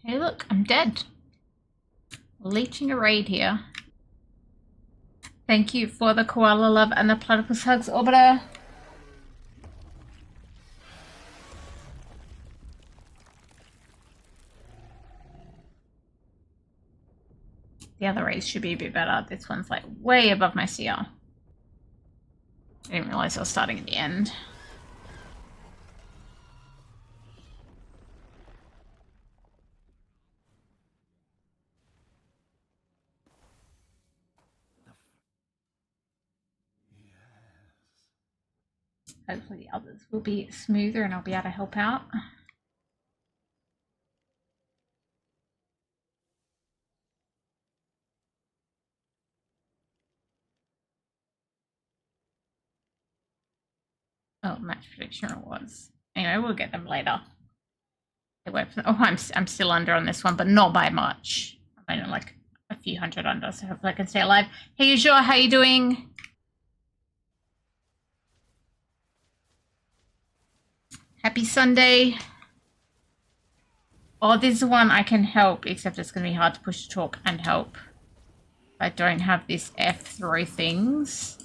Hey look, I'm dead. Leeching a raid here. Thank you for the koala love and the platypus hugs, Orbiter. The other raids should be a bit better. This one's like way above my CR. I didn't realize I was starting at the end. Hopefully the others will be smoother and I'll be able to help out. Oh, match prediction rewards. Anyway, we'll get them later. Oh, I'm still under on this one, but not by much. I'm only like a few hundred under, so hopefully I can stay alive. Hey, Joa, how you doing? Happy Sunday. Oh, this is one I can help, except it's going to be hard to push to talk and help. I don't have this F throw things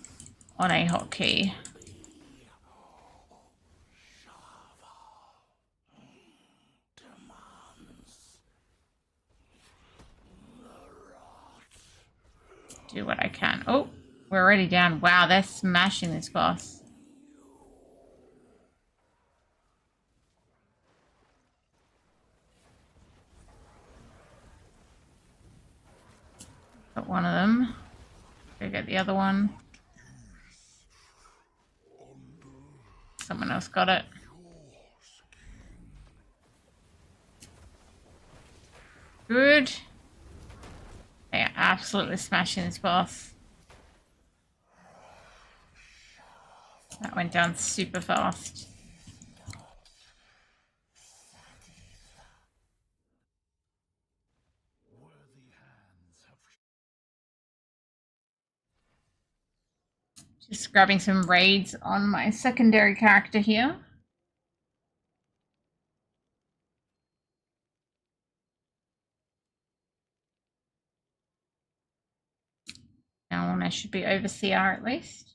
on a hotkey. Do what I can. Oh, we're already down. Wow, they're smashing this boss. Got one of them. Go get the other one. Someone else got it. Good. They are absolutely smashing this boss. That went down super fast. Just grabbing some raids on my secondary character here. Now I should be over CR at least.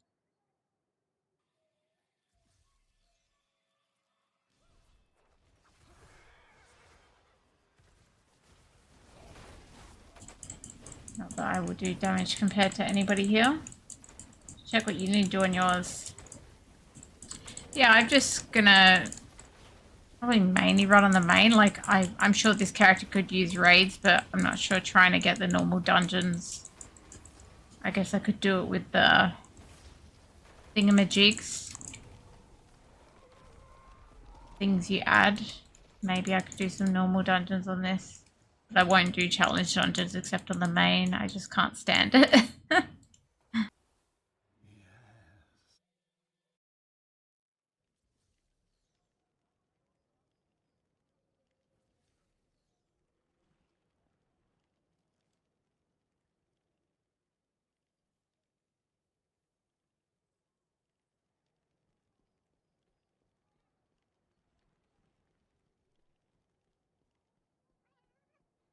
Not that I will do damage compared to anybody here. Check what you need to do on yours. Yeah, I'm just gonna probably mainly run on the main. Like, I'm sure this character could use raids, but I'm not sure trying to get the normal dungeons. I guess I could do it with the thingamajigs. Things you add. Maybe I could do some normal dungeons on this. But I won't do challenge dungeons except on the main. I just can't stand it.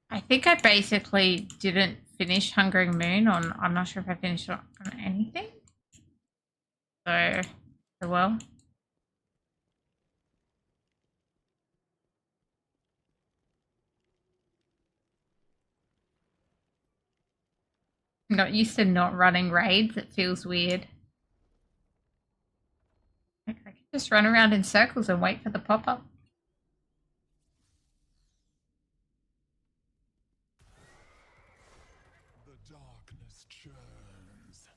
I think I basically didn't finish Hungering Moon on, I'm not sure if I finished on anything. So well. I'm not used to not running raids. It feels weird. I can just run around in circles and wait for the pop-up. The darkness churns.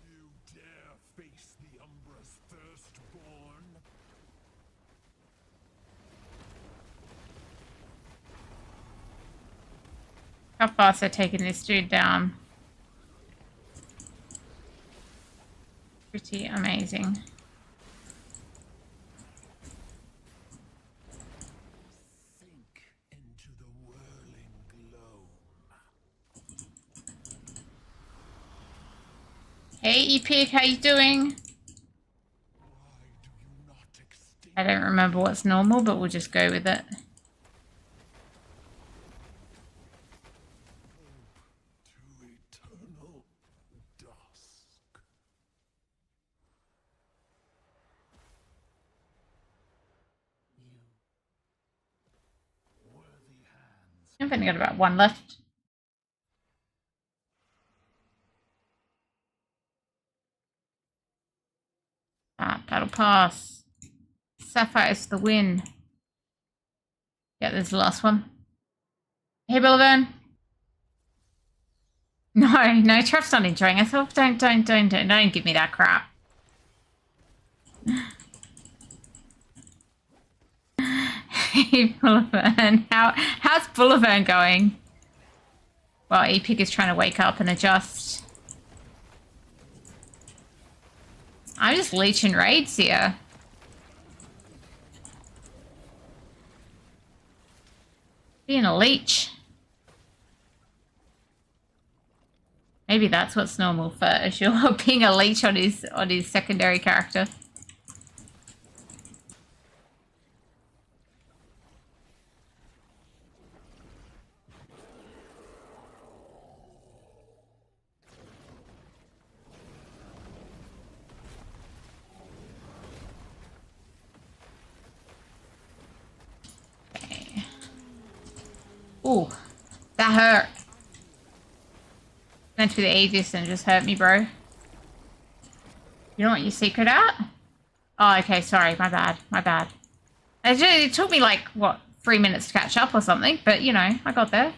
You dare face the Umbra's firstborn? How fast they're taking this dude down. Pretty amazing. Sink into the whirling gloam. Hey, Epic, how you doing? Why do you not extinguish I don't remember what's normal, but we'll just go with it. To eternal dusk. Worthy hands. I've only got about one left. Battle pass. Sapphires for the win. Yeah, there's the last one. Hey, Billivern. No, Trev's not enjoying it. Oh, don't give me that crap. Hey, Billivern. How's Billivern going? Well, Epic is trying to wake up and adjust. I'm just leeching raids here. Being a leech. Maybe that's what's normal for Azure, being a leech on his secondary character. Okay. Ooh, that hurt. Went to the Aegis and just hurt me, bro. You don't want your secret out? Oh, okay, sorry, my bad. It took me like, what, 3 minutes to catch up or something, but you know, I got there.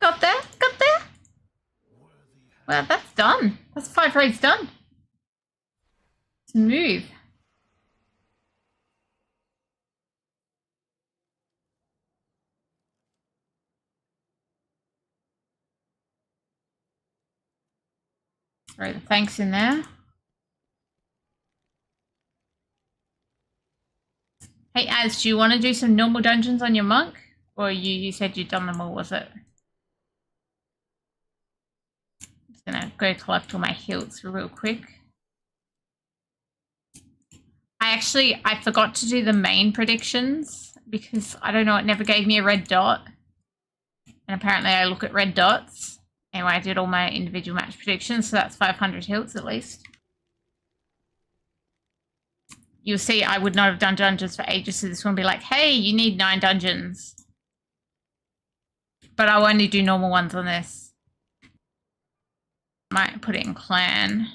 Got there. Well, that's done. That's 5 raids done. Smooth. Throw the thanks in there. Hey, Az, do you want to do some normal dungeons on your monk? Or you said you'd done them all, was it? I'm just gonna go collect all my hilts real quick. I forgot to do the main predictions because I don't know, it never gave me a red dot. And apparently I look at red dots. Anyway, I did all my individual match predictions, so that's 500 hilts at least. You'll see I would not have done dungeons for ages, so this one will be like, hey, you need 9 dungeons. But I'll only do normal ones on this. Might put it in clan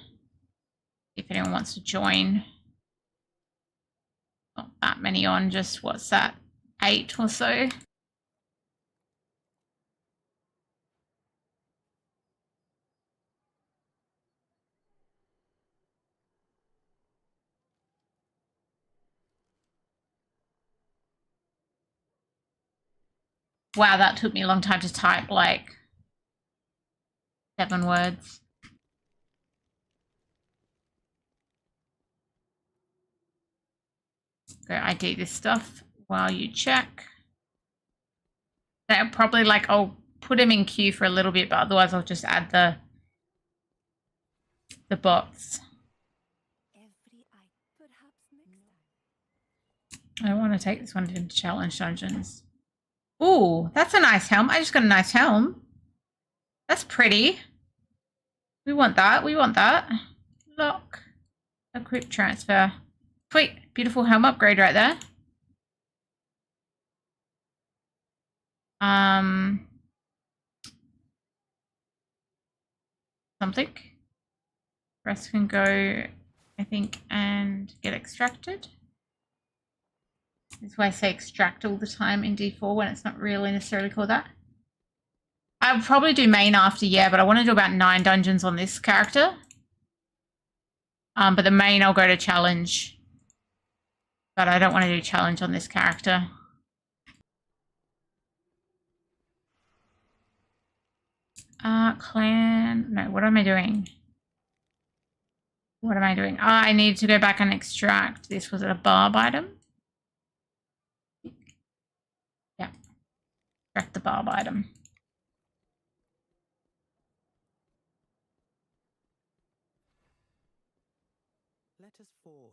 if anyone wants to join. Not that many on, just what's that, 8 or so. Wow, that took me a long time to type, like 7 words. Go ID this stuff while you check. That'll probably, like, I'll put him in queue for a little bit, but otherwise I'll just add the bots. I don't want to take this one into challenge dungeons. Ooh, that's a nice helm. I just got a nice helm. That's pretty. We want that. Lock. Equip transfer. Sweet. Beautiful helm upgrade right there. Something. Rest can go, I think, and get extracted. That's why I say extract all the time in D4 when it's not really necessarily called that. I'll probably do main after, yeah, but I want to do about 9 dungeons on this character. But the main I'll go to challenge. But I don't want to do challenge on this character. Clan. No, what am I doing? What am I doing? I need to go back and extract. This was a barb item. Yeah. Extract the barb item. Let us forge.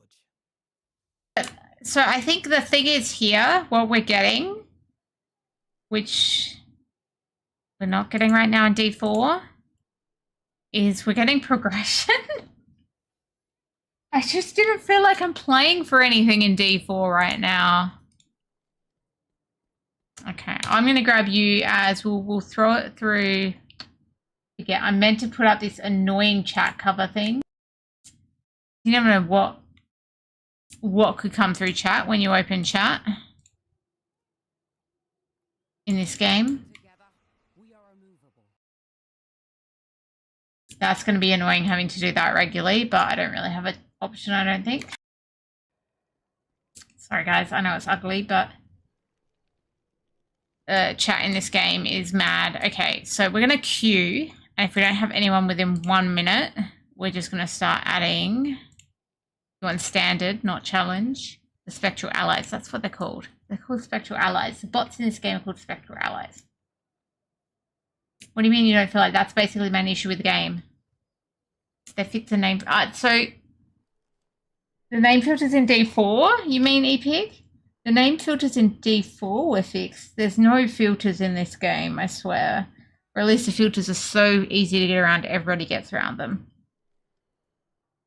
So I think the thing is here, what we're getting, which we're not getting right now in D4, is we're getting progression. I just didn't feel like I'm playing for anything in D4 right now. Okay, I'm going to grab you as we'll throw it through. Again, I meant to put up this annoying chat cover thing. You never know what could come through chat when you open chat in this game. That's going to be annoying having to do that regularly, but I don't really have an option, I don't think. Sorry guys, I know it's ugly, but chat in this game is mad. Okay, so we're going to queue, and if we don't have anyone within 1 minute, we're just going to start adding. You want standard, not challenge. The spectral allies, that's what they're called. They're called spectral allies. The bots in this game are called spectral allies. What do you mean you don't feel like that's basically my issue with the game? They fix the name. So the name filters in D4, you mean EPIC? The name filters in D4 were fixed. There's no filters in this game, I swear. Or at least the filters are so easy to get around, everybody gets around them.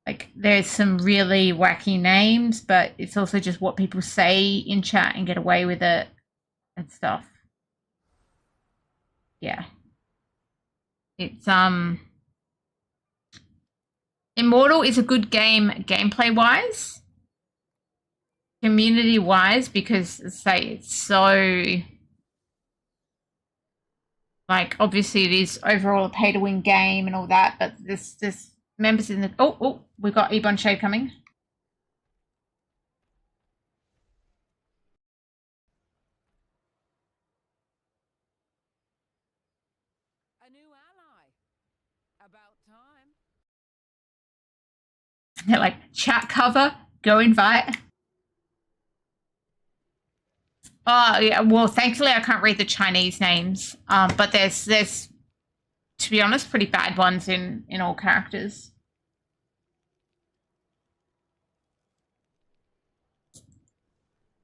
Like, there's some really wacky names, but it's also just what people say in chat and get away with it and stuff. Yeah. It's, Immortal is a good game gameplay-wise. Community-wise, because, say, it's so... Like, obviously it is overall a pay-to-win game and all that, but there's members in the... Oh, we got Ebon Shade coming. A new ally. About time. They're like, chat cover, go invite. Oh, yeah, well, thankfully I can't read the Chinese names, but there's, to be honest, pretty bad ones in all characters.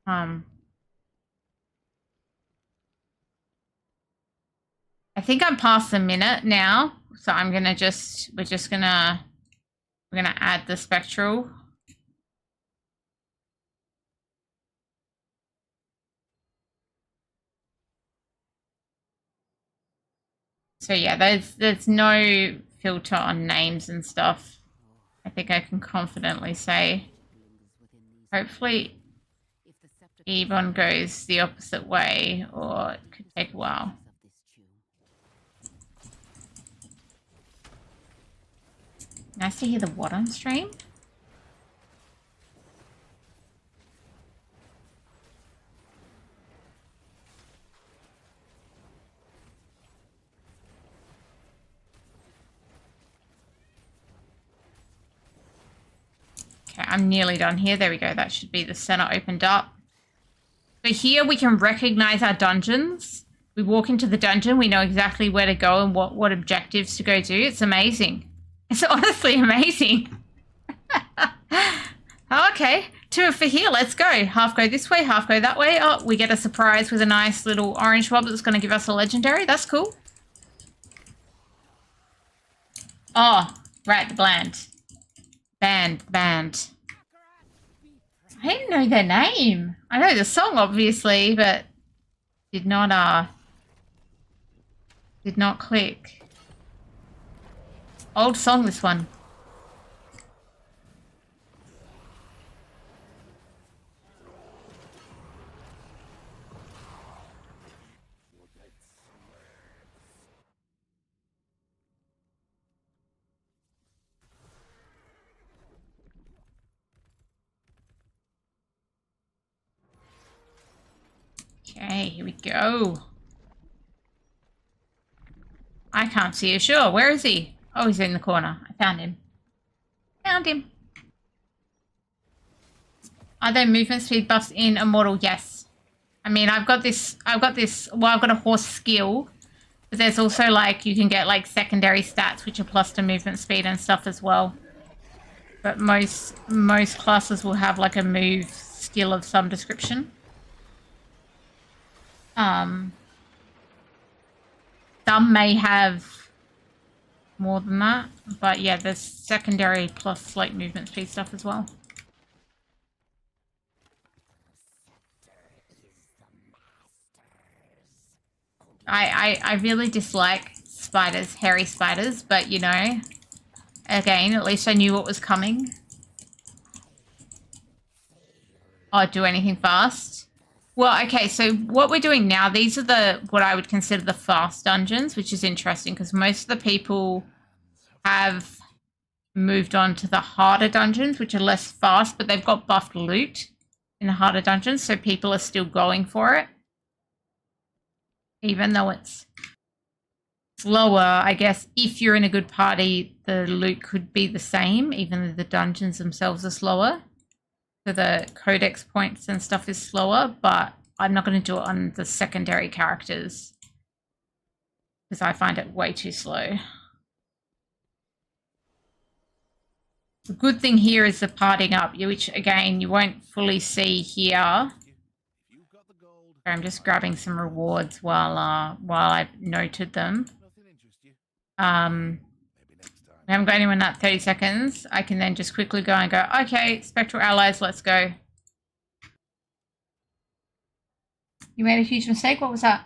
I think I'm past the minute now, so I'm gonna we're gonna add the spectral. So yeah, there's no filter on names and stuff. I think I can confidently say. Hopefully Ebon goes the opposite way, or it could take a while. Nice to hear the what on stream. Okay, I'm nearly done here. There we go. That should be the center opened up. So here we can recognize our dungeons. We walk into the dungeon, we know exactly where to go and what objectives to go do. It's amazing. It's honestly amazing. Okay, 2 for here, let's go. Half go this way, half go that way. Oh, we get a surprise with a nice little orange mob that's going to give us a legendary. That's cool. Oh, right, the bland. Band. I didn't know their name. I know the song, obviously, but did not click. Old song, this one. Okay, here we go. I can't see you. Sure, where is he? Oh, he's in the corner. I found him. Found him. Are there movement speed buffs in Immortal? Yes. I mean, I've got a horse skill, but there's also, like, you can get, like, secondary stats, which are plus to movement speed and stuff as well. But most classes will have, like, a move skill of some description. Some may have more than that, but yeah, there's secondary plus like movement speed stuff as well. I really dislike spiders, hairy spiders, but you know, again, at least I knew what was coming. Oh, do anything fast? Well, okay, so what we're doing now, these are what I would consider the fast dungeons, which is interesting because most of the people have moved on to the harder dungeons, which are less fast, but they've got buffed loot in the harder dungeons, so people are still going for it. Even though it's slower, I guess if you're in a good party, the loot could be the same, even though the dungeons themselves are slower. So the codex points and stuff is slower, but I'm not going to do it on the secondary characters because I find it way too slow. The good thing here is the partying up, which again, you won't fully see here. I'm just grabbing some rewards while I noted them. We haven't got anyone in that 30 seconds. I can then just quickly go and go, okay, Spectral Allies, let's go. You made a huge mistake. What was that?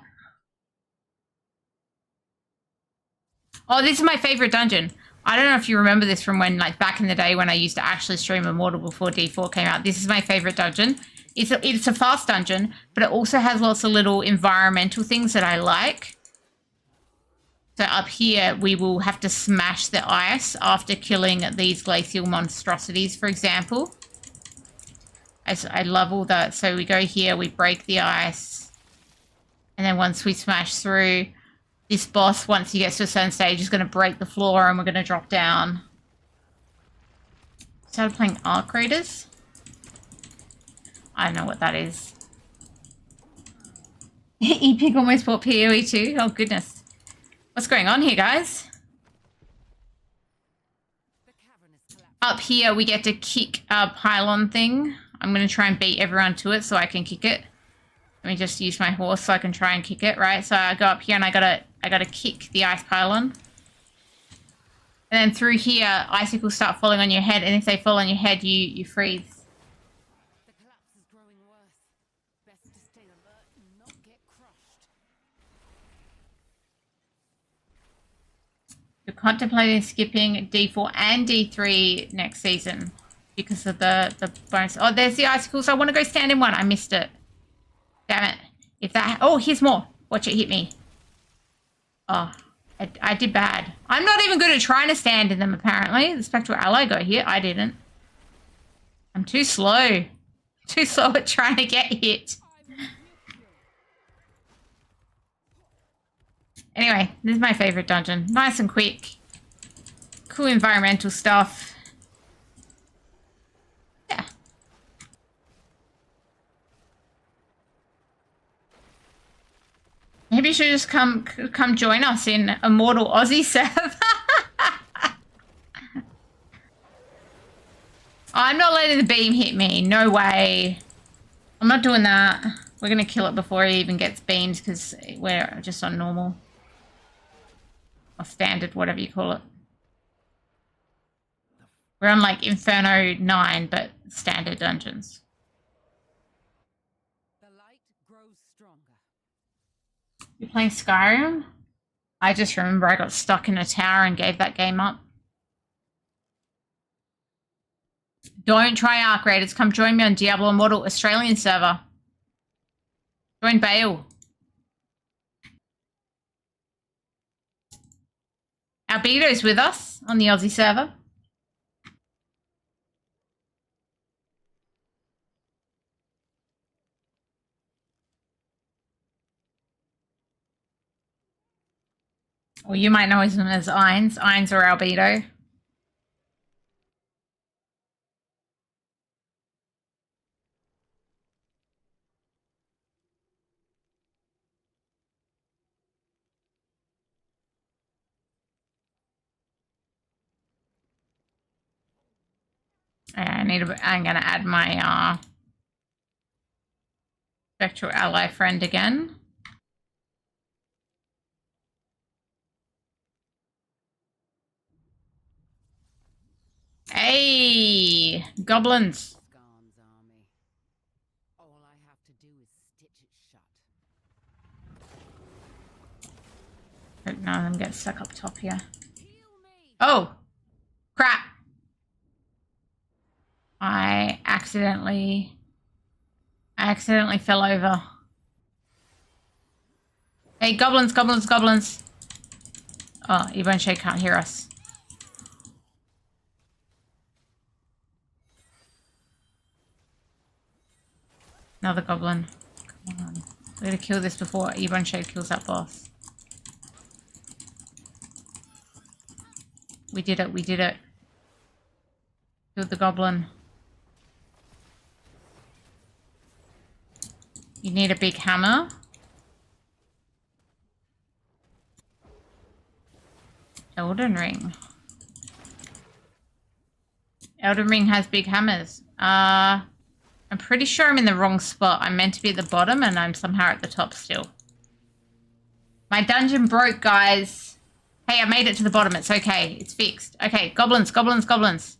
Oh, this is my favorite dungeon. I don't know if you remember this from when, like, back in the day when I used to actually stream Immortal before D4 came out. This is my favorite dungeon. It's a fast dungeon, but it also has lots of little environmental things that I like. So up here, we will have to smash the ice after killing these glacial monstrosities, for example. I love all that. So we go here, we break the ice. And then once we smash through, this boss, once he gets to a certain stage, is going to break the floor and we're going to drop down. Started playing Arc Raiders. I don't know what that is. Epic almost bought PoE too. Oh, goodness. What's going on here, guys? Up here, we get to kick a pylon thing. I'm going to try and beat everyone to it so I can kick it. Let me just use my horse so I can try and kick it, right? So I go up here and I gotta kick the ice pylon. And then through here, icicles start falling on your head, and if they fall on your head, you freeze. The collapse is growing worse. Best to stay alert and not get crushed. You're contemplating skipping D4 and D3 next season because of the bonus. Oh, there's the icicles. I want to go stand in one. I missed it. Damn it. If that... Oh, here's more. Watch it hit me. Oh, I did bad. I'm not even good at trying to stand in them, apparently. The Spectral Ally got hit. I didn't. I'm too slow. Too slow at trying to get hit. Anyway, this is my favorite dungeon. Nice and quick. Cool environmental stuff. Yeah. Maybe you should just come join us in Immortal Aussie server. I'm not letting the beam hit me. No way. I'm not doing that. We're going to kill it before he even gets beamed because we're just on normal. Or standard, whatever you call it. We're on like Inferno 9, but standard dungeons. The light grows stronger. You playing Skyrim? I just remember I got stuck in a tower and gave that game up. Don't try Arc Raiders. Come join me on Diablo Immortal Australian server. Join Bale. Albedo's with us on the Aussie server. Or you might know him as Ines. Ines or Albedo. I'm gonna add my Spectral ally friend again. Hey, goblins. Skarn's army. All I have to do is stitch it shut. Hope none of them get stuck up top here. Heal me! Oh, crap. I accidentally fell over. Hey, goblins, goblins, goblins. Oh, Ebon Shay can't hear us. Another goblin. Come on. We gotta kill this before Ebon Shay kills that boss. We did it, we did it. Killed the goblin. You need a big hammer. Elden Ring. Elden Ring has big hammers. I'm pretty sure I'm in the wrong spot. I'm meant to be at the bottom and I'm somehow at the top still. My dungeon broke, guys. Hey, I made it to the bottom. It's okay. It's fixed. Okay, goblins, goblins, goblins.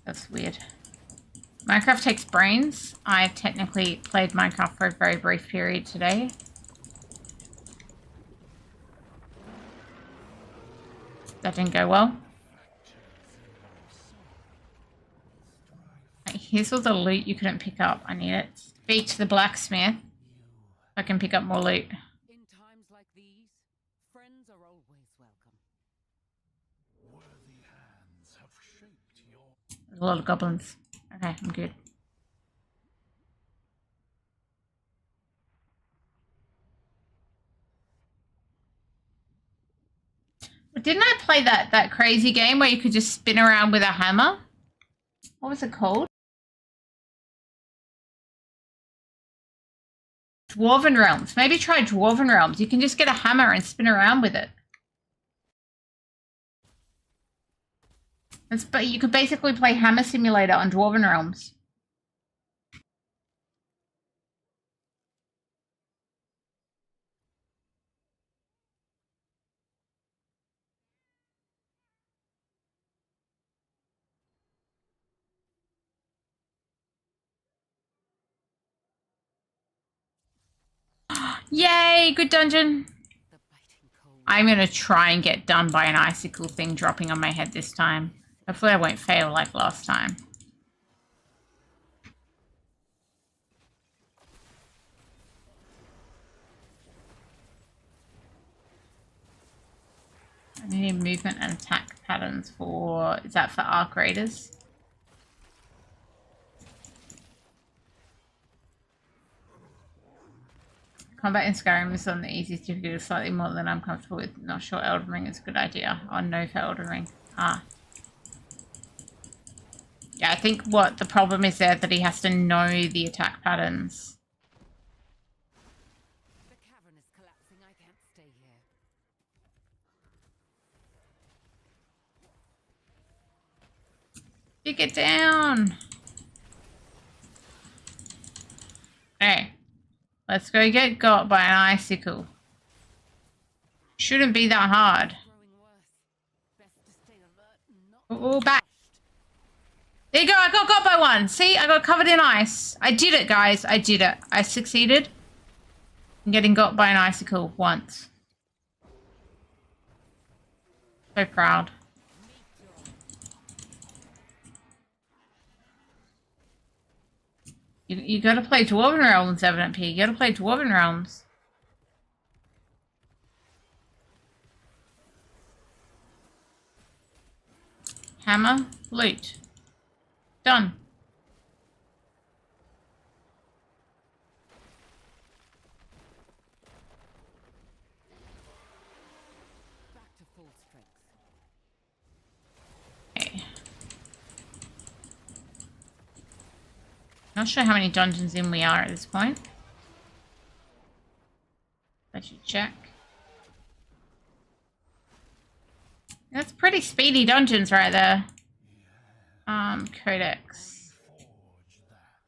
That's weird. Minecraft takes brains. I've technically played Minecraft for a very brief period today. That didn't go well. Here's all the loot you couldn't pick up. I need it. Speak to the blacksmith. I can pick up more loot. In times like these, friends are always welcome. Worthy hands have shaped your There's a lot of goblins. Okay, I'm good. But didn't I play that crazy game where you could just spin around with a hammer? What was it called? Dwarven Realms. Maybe try Dwarven Realms. You can just get a hammer and spin around with it. But you could basically play Hammer Simulator on Dwarven Realms. Yay, good dungeon. The biting cold. I'm going to try and get done by an icicle thing dropping on my head this time. Hopefully I won't fail like last time. I need movement and attack patterns for... Is that for Arc Raiders? Combat in Skyrim is on the easiest difficulty, slightly more than I'm comfortable with. Not sure Elden Ring is a good idea. Oh, no for Elden Ring. Ah. Yeah, I think what the problem is there that he has to know the attack patterns. The cavern is collapsing. I can't stay here. You get down. Hey. Let's go get got by an icicle. Shouldn't be that hard. Growing worse. Best to stay alert and not Oh, back. There you go, I got by one. See, I got covered in ice. I did it, guys. I did it. I succeeded in getting got by an icicle once. So proud. You gotta play Dwarven Realms, Evident P. You gotta play Dwarven Realms. Hammer, loot. Done. back to full strength. Okay. Not sure how many dungeons in we are at this point. So Budget check. That's pretty speedy dungeons right there. Codex.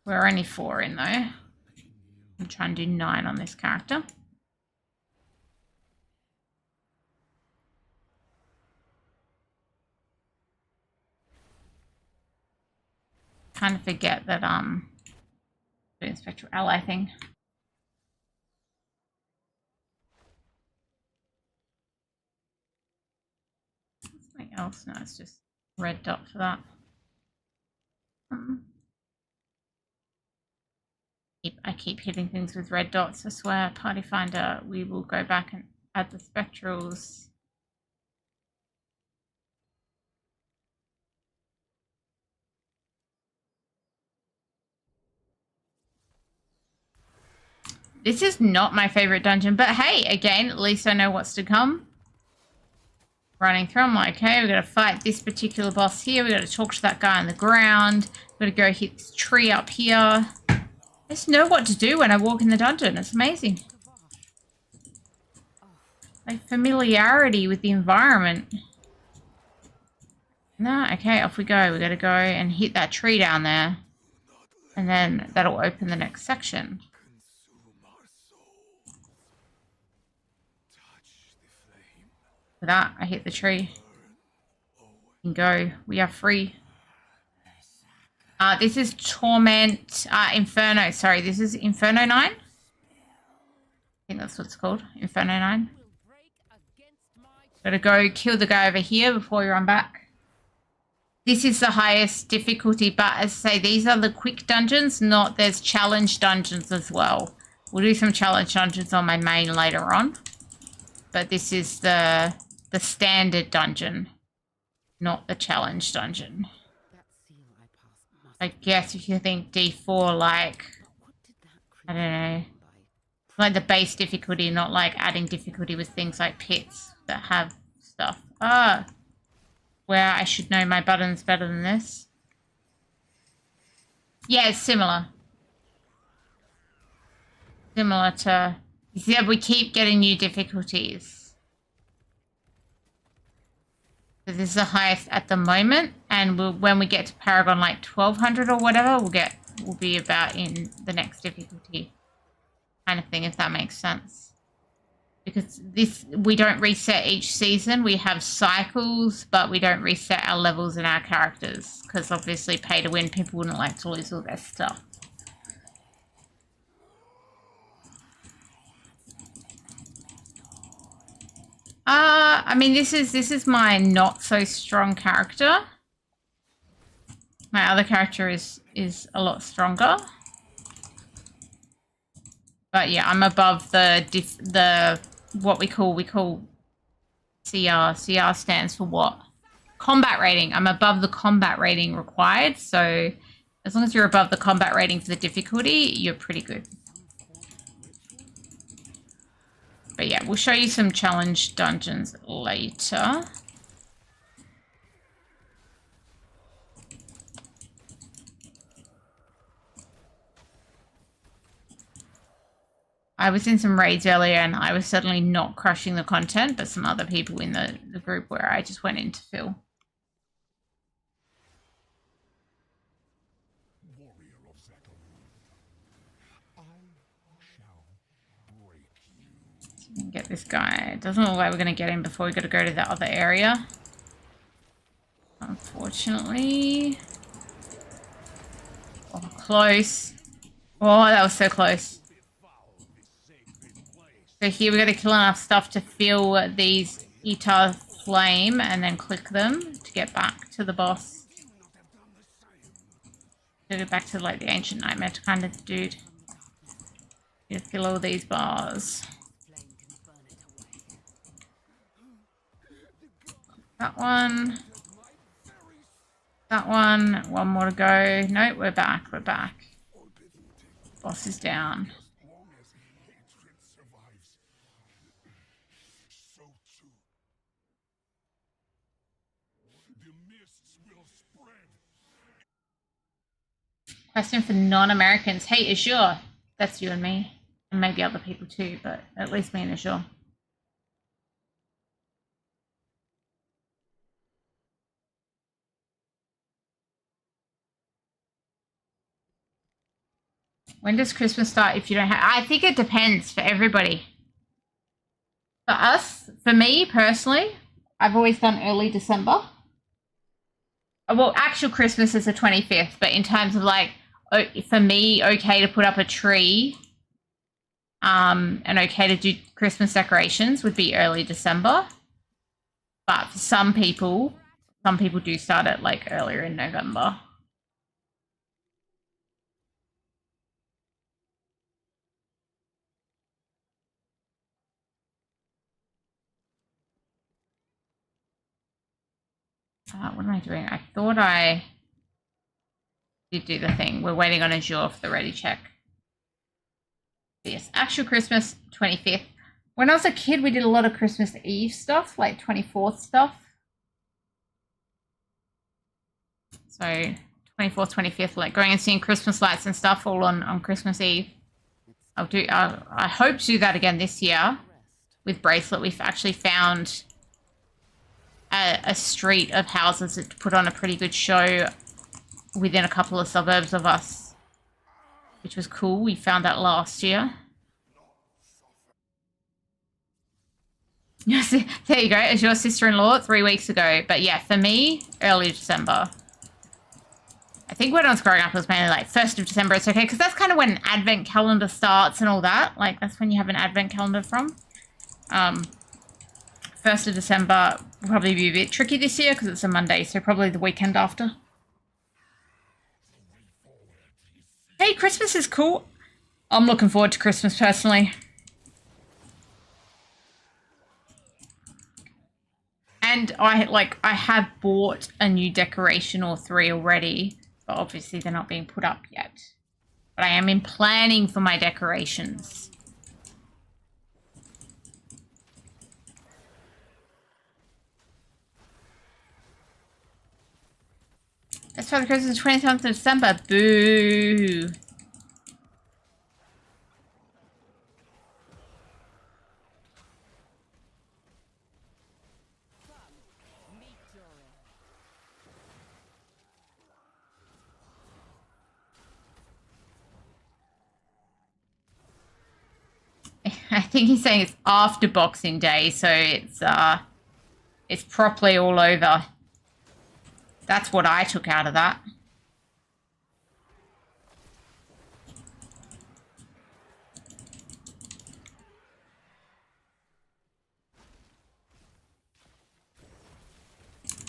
We're only 4 in though. I'm trying to do 9 on this character. Kind of forget that doing spectral ally thing. Something else? No, it's just red dot for that. I keep hitting things with red dots. I swear. Party finder. We will go back and add the spectrals. This is not my favorite dungeon, but hey, again, at least I know what's to come. Running through, I'm like, okay, we got to fight this particular boss here. We got to talk to that guy on the ground. We got to go hit this tree up here. I just know what to do when I walk in the dungeon. It's amazing. Like familiarity with the environment. No, okay, off we go. We got to go and hit that tree down there. And then that'll open the next section. For that, I hit the tree. We can go. We are free. This is Torment, Inferno. Sorry, this is Inferno 9. I think that's what it's called. Inferno 9. Gotta go kill the guy over here before we run back. This is the highest difficulty, but as I say, these are the quick dungeons, not there's challenge dungeons as well. We'll do some challenge dungeons on my main later on. But this is the standard dungeon, not the challenge dungeon. I guess if you think D4, like, I don't know, like the base difficulty, not like adding difficulty with things like pits that have stuff. Where I should know my buttons better than this. Yeah, it's similar. Similar to, yeah, we keep getting new difficulties. So this is the highest at the moment, and when we get to Paragon like 1200 or whatever, we'll be about in the next difficulty kind of thing, if that makes sense. Because we don't reset each season. We have cycles, but we don't reset our levels and our characters because obviously pay to win, people wouldn't like to lose all their stuff. I mean, this is my not so strong character. My other character is a lot stronger. But yeah, I'm above the what we call CR. CR stands for what? Combat rating. I'm above the combat rating required. So as long as you're above the combat rating for the difficulty, you're pretty good. But yeah, we'll show you some challenge dungeons later. I was in some raids earlier and I was certainly not crushing the content, but some other people in the group where I just went in to fill. Warrior of Zakaru, I shall break you. Get this guy. It doesn't look like we're going to get him before we got to go to the other area. Unfortunately. Oh, close. Oh, that was so close. So here we got to kill enough stuff to fill these Etar Flame and then click them to get back to the boss. To get back to like the Ancient Nightmare kind of dude. You fill all these bars. That one. That one. One more to go. No, we're back. We're back. Boss is down. Question for non-Americans. Hey, Azure. That's you and me. And maybe other people too, but at least me and Azure. When does Christmas start if you don't have... I think it depends for everybody. For us, for me personally, I've always done early December. Well, actual Christmas is the 25th, but in terms of like, for me, okay to put up a tree and okay to do Christmas decorations would be early December. But for some people do start it like earlier in November. What am I doing? I thought I did do the thing. We're waiting on Azure for the ready check. Yes, actual Christmas, 25th. When I was a kid, we did a lot of Christmas Eve stuff, like 24th stuff. So 24th, 25th, like going and seeing Christmas lights and stuff all on Christmas Eve. I hope to do that again this year with Bracelet. We've actually found a street of houses that put on a pretty good show within a couple of suburbs of us, which was cool. We found that last year. Yes, there you go. As your sister-in-law 3 weeks ago. But yeah, for me, early December. I think when I was growing up, it was mainly like 1st of December. It's okay because that's kind of when an advent calendar starts and all that. Like that's when you have an advent calendar from. 1st of December will probably be a bit tricky this year because it's a Monday, so probably the weekend after. Hey, Christmas is cool. I'm looking forward to Christmas personally. And I have bought a new decoration or 3 already, but obviously they're not being put up yet. But I am in planning for my decorations. That's why the Christmas is 27th of December. Boo. I think he's saying it's after Boxing Day, so it's properly all over. That's what I took out of that.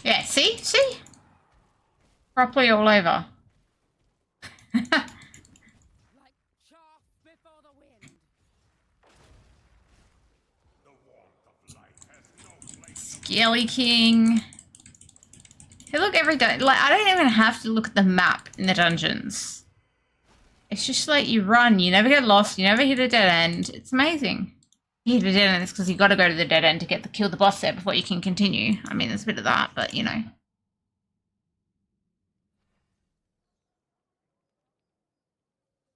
Yeah, see? Properly all over. Like chaff before the wind. Skelly King. Hey, look, every day. Like, I don't even have to look at the map in the dungeons. It's just like you run, you never get lost, you never hit a dead end. It's amazing. You hit a dead end because you got to go to the dead end to kill the boss there before you can continue. I mean, there's a bit of that, but you know.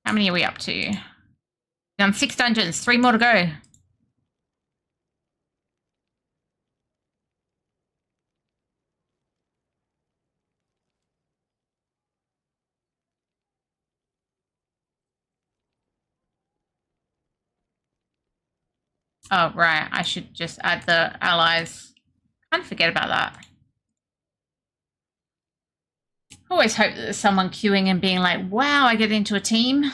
How many are we up to? Done 6 dungeons, 3 more to go. Oh, right. I should just add the allies. Kind of forget about that. Always hope that there's someone queuing and being like, wow, I get into a team.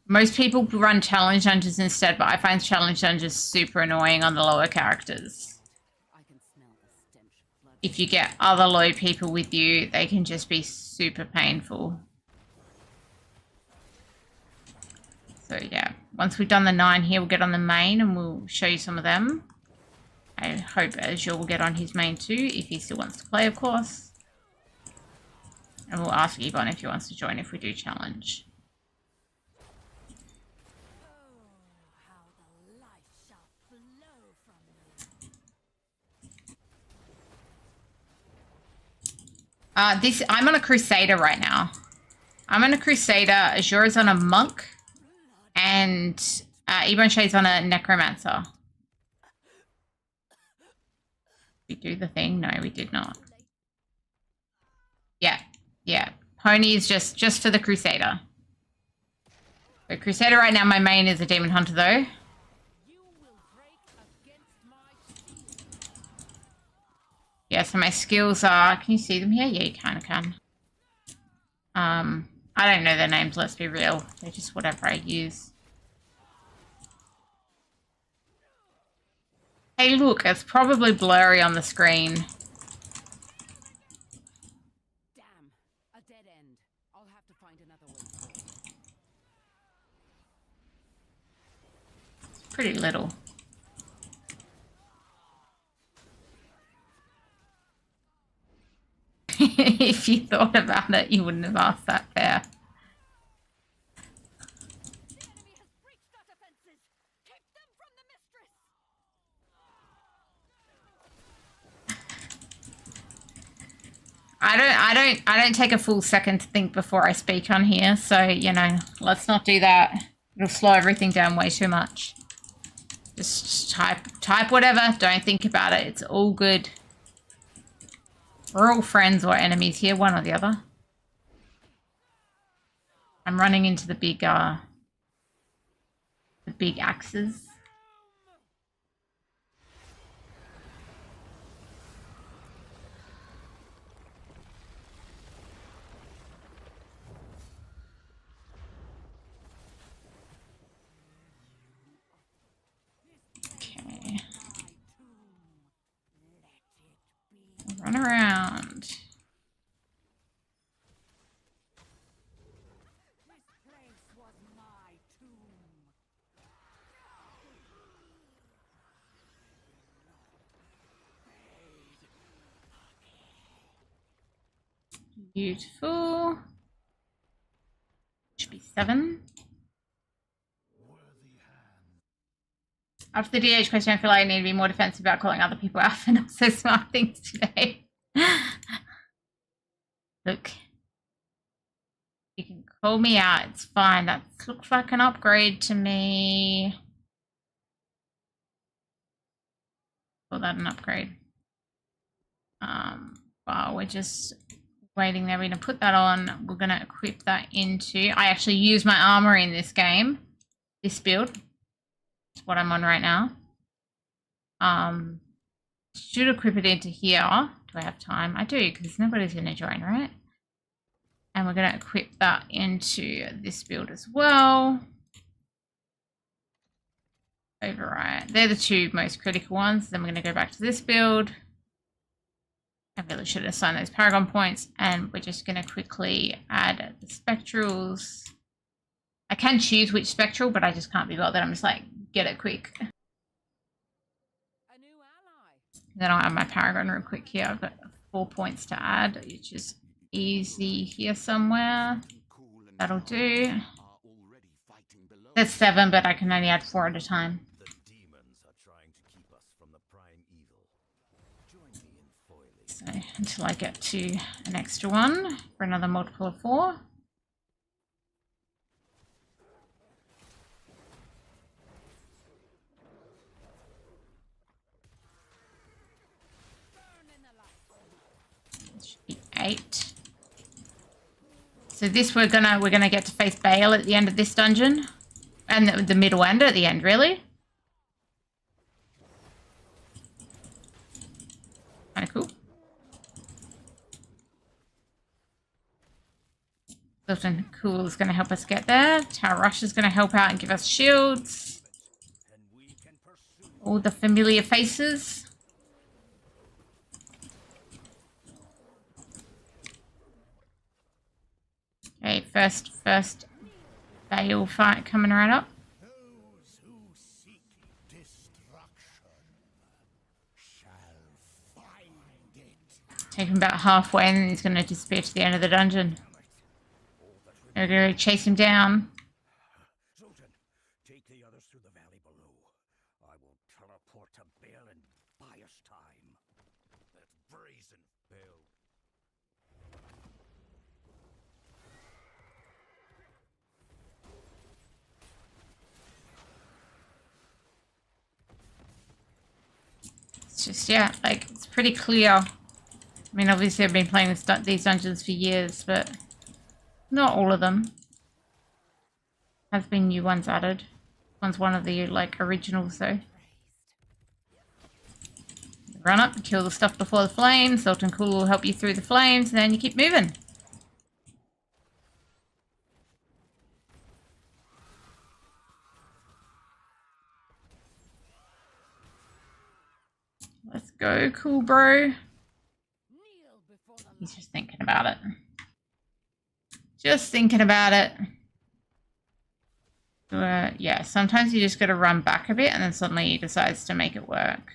Most people run challenge dungeons instead, but I find challenge dungeons super annoying on the lower characters. I can smell the stench of blood. If you get other low people with you, they can just be super painful. So yeah, once we've done the 9 here, we'll get on the main and we'll show you some of them. I hope Azure will get on his main too, if he still wants to play, of course. And we'll ask Yvonne if he wants to join if we do challenge. How the life shall flow from me. I'm on a Crusader right now. I'm on a Crusader. Azure is on a Monk. And Ebon on a necromancer. We do the thing? No, we did not. Yeah, yeah. Pony is just for the Crusader. The Crusader right now, my main is a Demon Hunter though. Yeah, so my skills are, can you see them here? Yeah, you kind of can. I don't know their names, let's be real. They're just whatever I use. Hey, look, it's probably blurry on the screen. Damn, a dead end. I'll have to find another way through. Pretty little. If you thought about it, you wouldn't have asked that there. The enemy has breached our defenses. Keep them from the mistress. I don't take a full second to think before I speak on here, so you know, let's not do that. It'll slow everything down way too much. Just type whatever, don't think about it. It's all good. We're all friends or enemies here, one or the other. I'm running into the big axes. Okay. Run around. This place was my tomb. Beautiful. Should be 7. After the DH question, I feel like I need to be more defensive about calling other people out for not so smart things today. Look. You can call me out. It's fine. That looks like an upgrade to me. Call that an upgrade. Well, we're just waiting there. We're going to put that on. We're going to equip that into... I actually use my armor in this game. This build. That's what I'm on right now. Should equip it into here. Do I have time? I do, because nobody's going to join, right? And we're going to equip that into this build as well. Override. They're the two most critical ones. Then we're going to go back to this build. I really should have assigned those Paragon points. And we're just going to quickly add the Spectrals. I can choose which Spectral, but I just can't be bothered. I'm just like, get it quick. A new ally. Then I'll add my Paragon real quick here. I've got 4 points to add, which is easy here somewhere. That'll do. That's 7, but I can only add 4 at a time. The demons are trying to keep us from the prime evil. Join me in foiling. So until I get to an extra one for another multiple of 4. It should be 8. So this we're gonna get to face Bale at the end of this dungeon. And the middle end at the end, really. Kind of cool. Something cool is going to help us get there. Tower Rush is going to help out and give us shields. All the familiar faces. Okay, first Bale fight coming right up. Those who seek destruction shall find it. Take him about halfway and then he's going to disappear to the end of the dungeon. They're going to chase him down. Zoltan, take the others through the valley below. I will teleport to Bale and buy us time. That's brazen, Bale. just, yeah, like, it's pretty clear. I mean, obviously I've been playing these dungeons for years, but not all of them. Has been new ones added. One's one of the, like, originals, though. Run up, kill the stuff before the flames. Salt and Cool will help you through the flames, and then you keep moving. Let's go, cool bro. He's just thinking about it. Just thinking about it. Yeah, sometimes you just got to run back a bit and then suddenly he decides to make it work.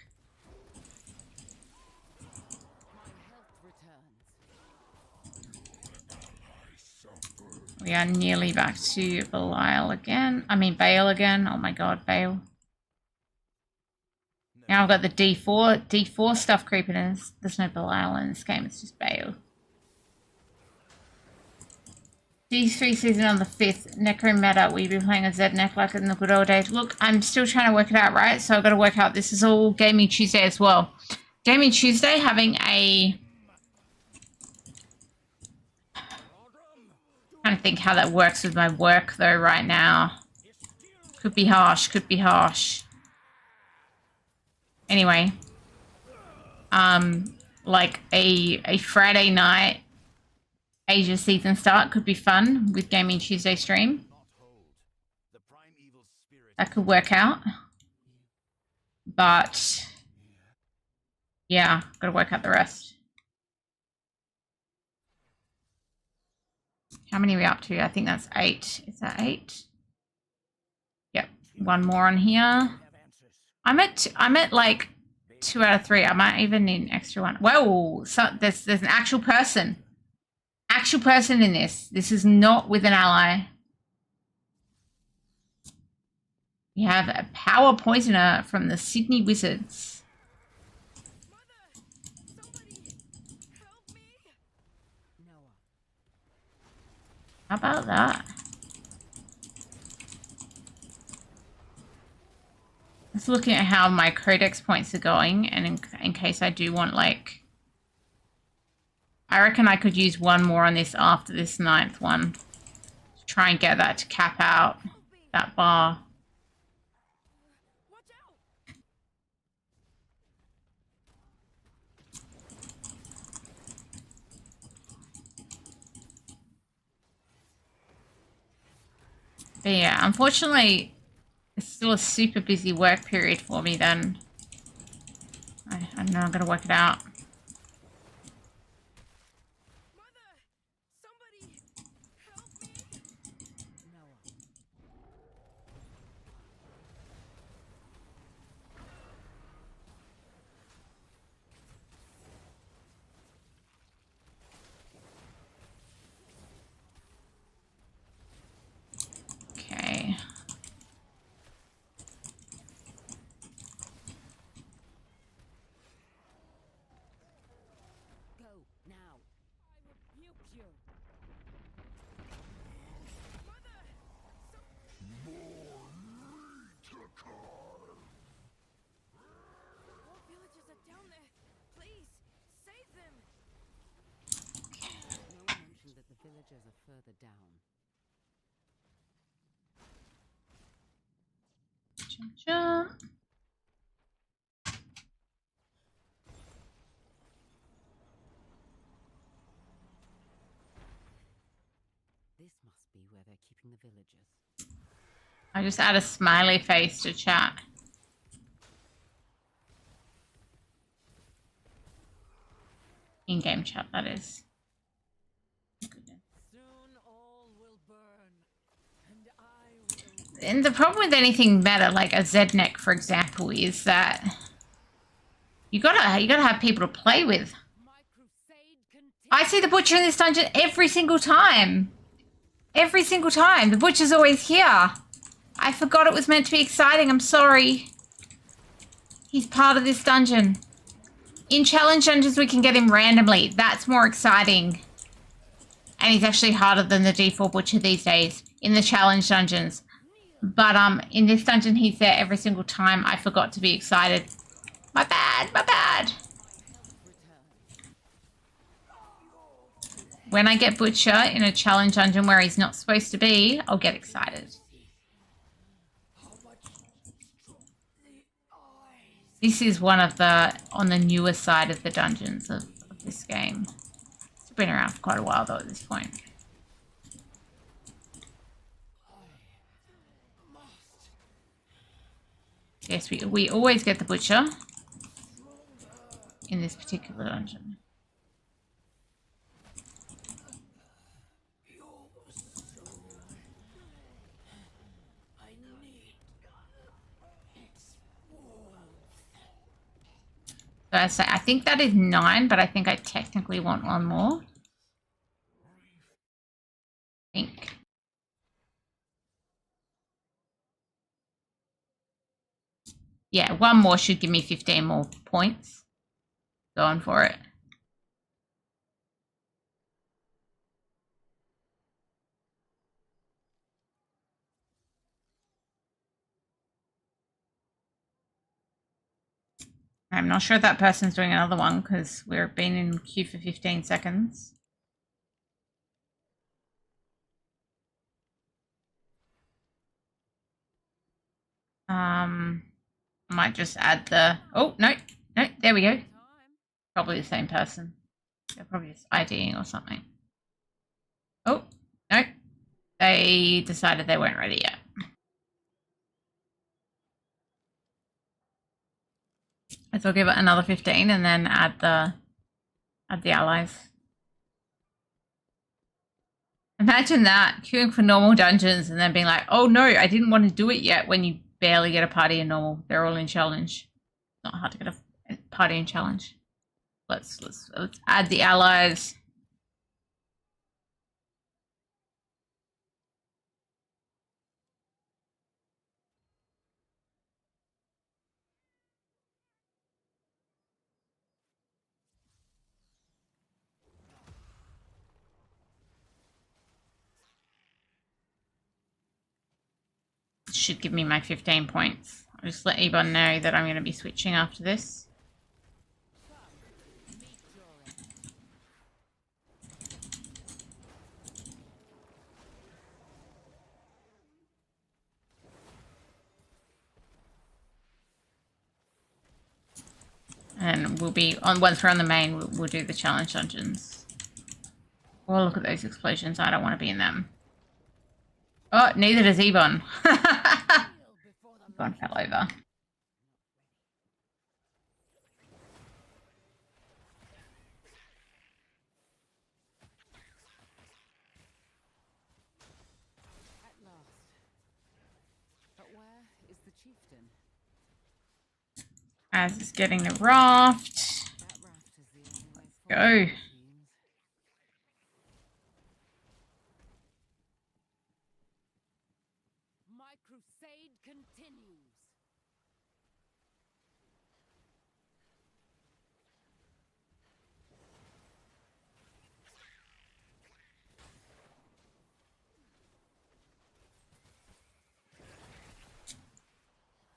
We are nearly back to Belial again. I mean, Bale again. Oh my god, Bale. Now I've got the D4 stuff creeping in. There's no Belial in this game, it's just Bale. D3 season on the 5th. Necro meta. We've been playing a Z-Neck like in the good old days. Look, I'm still trying to work it out, right? So I've got to work out this is all Gaming Tuesday as well. Gaming Tuesday having a... Trying to think how that works with my work though right now. Could be harsh, could be harsh. Anyway. Like a Friday night Asia season start could be fun with Gaming Tuesday stream. That could work out. But yeah, gotta work out the rest. How many are we up to? I think that's 8. Is that 8? Yep. One more on here. I'm at like 2 out of 3. I might even need an extra one. Whoa! So there's an actual person. Actual person in this. This is not with an ally. We have a power poisoner from the Sydney Wizards. How about that? Just looking at how my codex points are going, and in case I do want, like... I reckon I could use one more on this after this 9th one. To try and get that to cap out that bar. But yeah, unfortunately, it's still a super busy work period for me then. I don't know, I'm gonna work it out. Okay. Go now. I rebuke you. More villagers are down there. Please save them. No one mentioned that the villagers are further down. Cha-cha. This must be where they're keeping the villagers. I just add a smiley face to chat. In-game chat, that is. Soon all will burn, and I will. And the problem with anything meta, like a Z-Neck, for example, is that you gotta have people to play with. My crusade continues. I see the butcher in this dungeon every single time. Every single time. The butcher's always here. I forgot it was meant to be exciting. I'm sorry. He's part of this dungeon. In challenge dungeons, we can get him randomly. That's more exciting. And he's actually harder than the D4 butcher these days in the challenge dungeons. But in this dungeon, he's there every single time. I forgot to be excited. My bad, my bad. When I get Butcher in a challenge dungeon where he's not supposed to be, I'll get excited. This is one of the, on the newer side of the dungeons of this game. It's been around for quite a while though at this point. Yes, we always get the Butcher in this particular dungeon. So I say, I think that is 9, but I think I technically want one more. I think. Yeah, one more should give me 15 more points. Going for it. I'm not sure if that person's doing another one because we've been in queue for 15 seconds. I might just add the... Oh, no, there we go. Probably the same person. They're probably just IDing or something. Oh, no. They decided they weren't ready yet. So I'll give it another 15 and then add the allies. Imagine that, queuing for normal dungeons and then being like, oh no, I didn't want to do it yet when you barely get a party in normal. They're all in challenge. It's not hard to get a party in challenge. Let's add the allies. Should give me my 15 points. I'll just let Ebon know that I'm going to be switching after this. And we'll be on, once we're on the main, we'll do the challenge dungeons. Oh, look at those explosions. I don't want to be in them. Oh, neither does Ebon. Ebon fell over. At last. But where is the chieftain? As is getting the raft. That raft is the only way forward. Go. My crusade continues.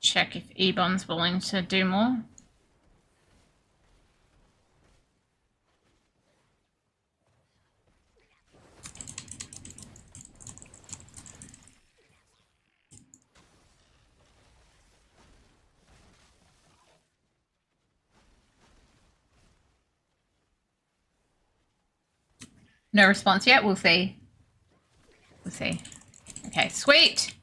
Check if Ebon's willing to do more. No response yet. We'll see. We'll see. Okay, sweet.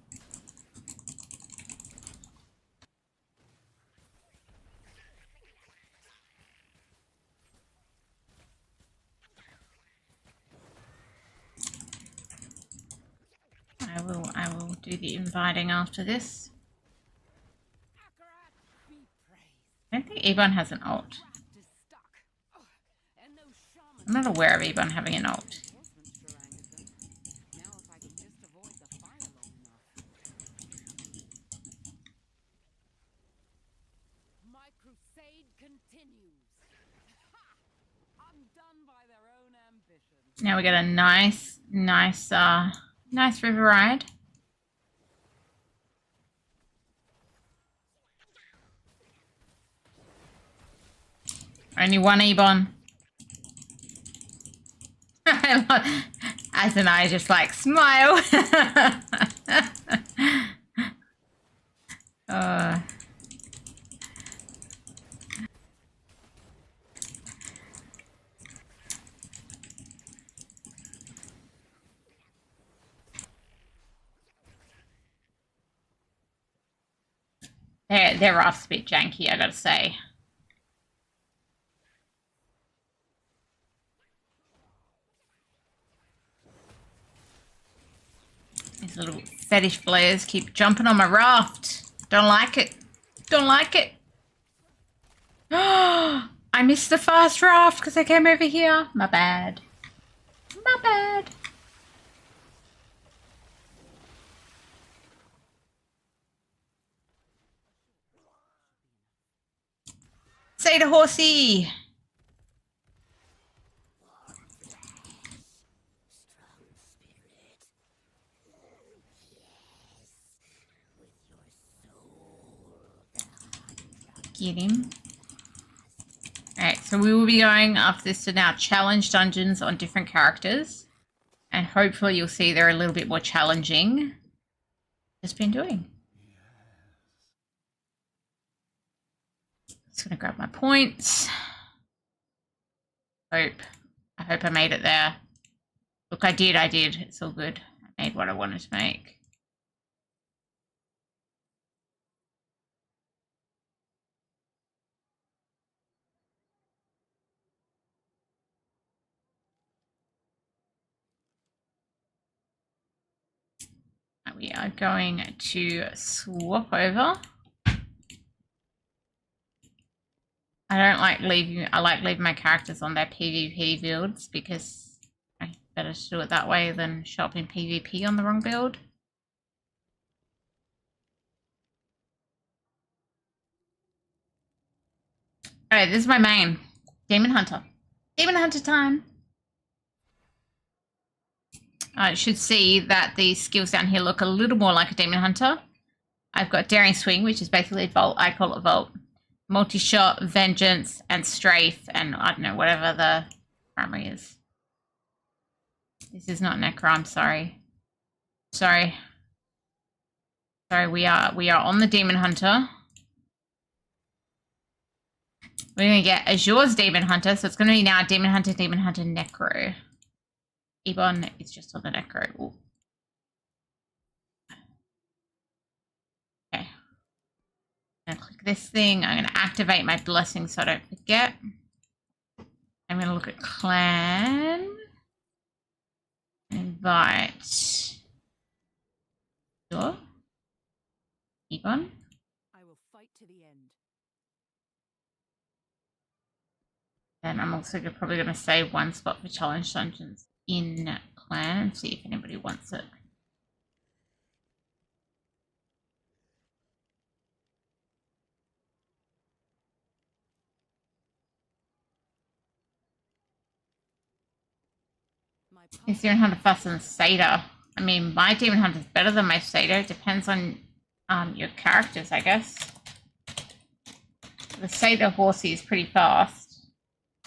I will do the inviting after this. I don't think Ebon has an ult. I'm not aware of Ebon having an ult. My crusade continues. Undone by their own ambition. Now we get a nice river ride. Only one Ebon. As and I just like smile. Their raft's a bit janky, I gotta say. These little fetish players keep jumping on my raft. Don't like it. Don't like it. I missed the fast raft because I came over here. My bad. My bad. Say to horsey. Get him. Alright, so we will be going after this to now challenge dungeons on different characters. And hopefully you'll see they're a little bit more challenging. Just been doing. Just gonna grab my points. I hope I made it there. Look, I did. It's all good. I made what I wanted to make. We are going to swap over. I like leaving my characters on their PvP builds because it's better to do it that way than show up in PvP on the wrong build. Alright, this is my main. Demon Hunter. Demon Hunter time! I should see that the skills down here look a little more like a Demon Hunter. I've got Daring Swing, which is basically Volt. I call it Volt. Multi-Shot, Vengeance, and Strafe, and I don't know, whatever the primary is. This is not Necro, I'm sorry. Sorry, we are on the Demon Hunter. We're going to get Azure's Demon Hunter, so it's going to be now Demon Hunter, Necro. Ebon is just on the Necro. Ooh. Okay. I'm going to click this thing. I'm going to activate my blessing so I don't forget. I'm going to look at clan. Invite. Sure. Ebon. I will fight to the end. And I'm also probably going to save one spot for challenge dungeons in clan and see if anybody wants it. Is Demon Hunter faster than Satyr? I mean, my Demon Hunter is better than my Satyr. It depends on your characters, I guess. The Satyr horsey is pretty fast.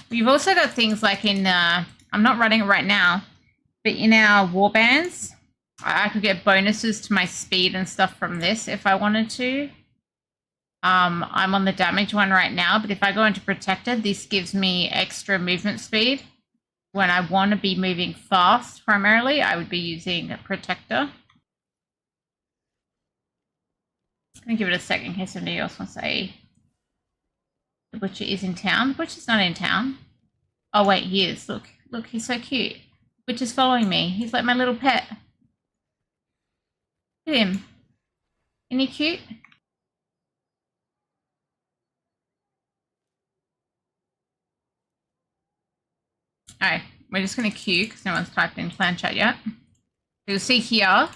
We've also got things like in I'm not running it right now, but in our warbands, I could get bonuses to my speed and stuff from this if I wanted to. I'm on the damage one right now, but if I go into Protector, this gives me extra movement speed. When I want to be moving fast, primarily, I would be using a Protector. I'm going to give it a second in case anybody else wants to say the Butcher is in town. The Butcher's not in town. Oh, wait, he is. Look, he's so cute. Butcher's following me. He's like my little pet. Look at him. Isn't he cute? Alright, we're just going to queue because no one's typed in clan chat yet. You'll see here,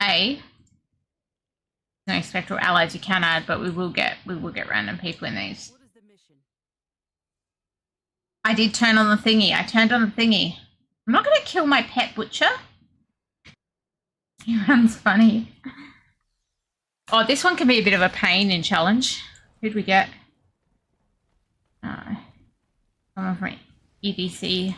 no spectral allies you can add, but we will get random people in these. What is the mission? I did turn on the thingy. I turned on the thingy. I'm not going to kill my pet Butcher. He runs funny. Oh, this one can be a bit of a pain in challenge. Who'd we get? Someone from EDC.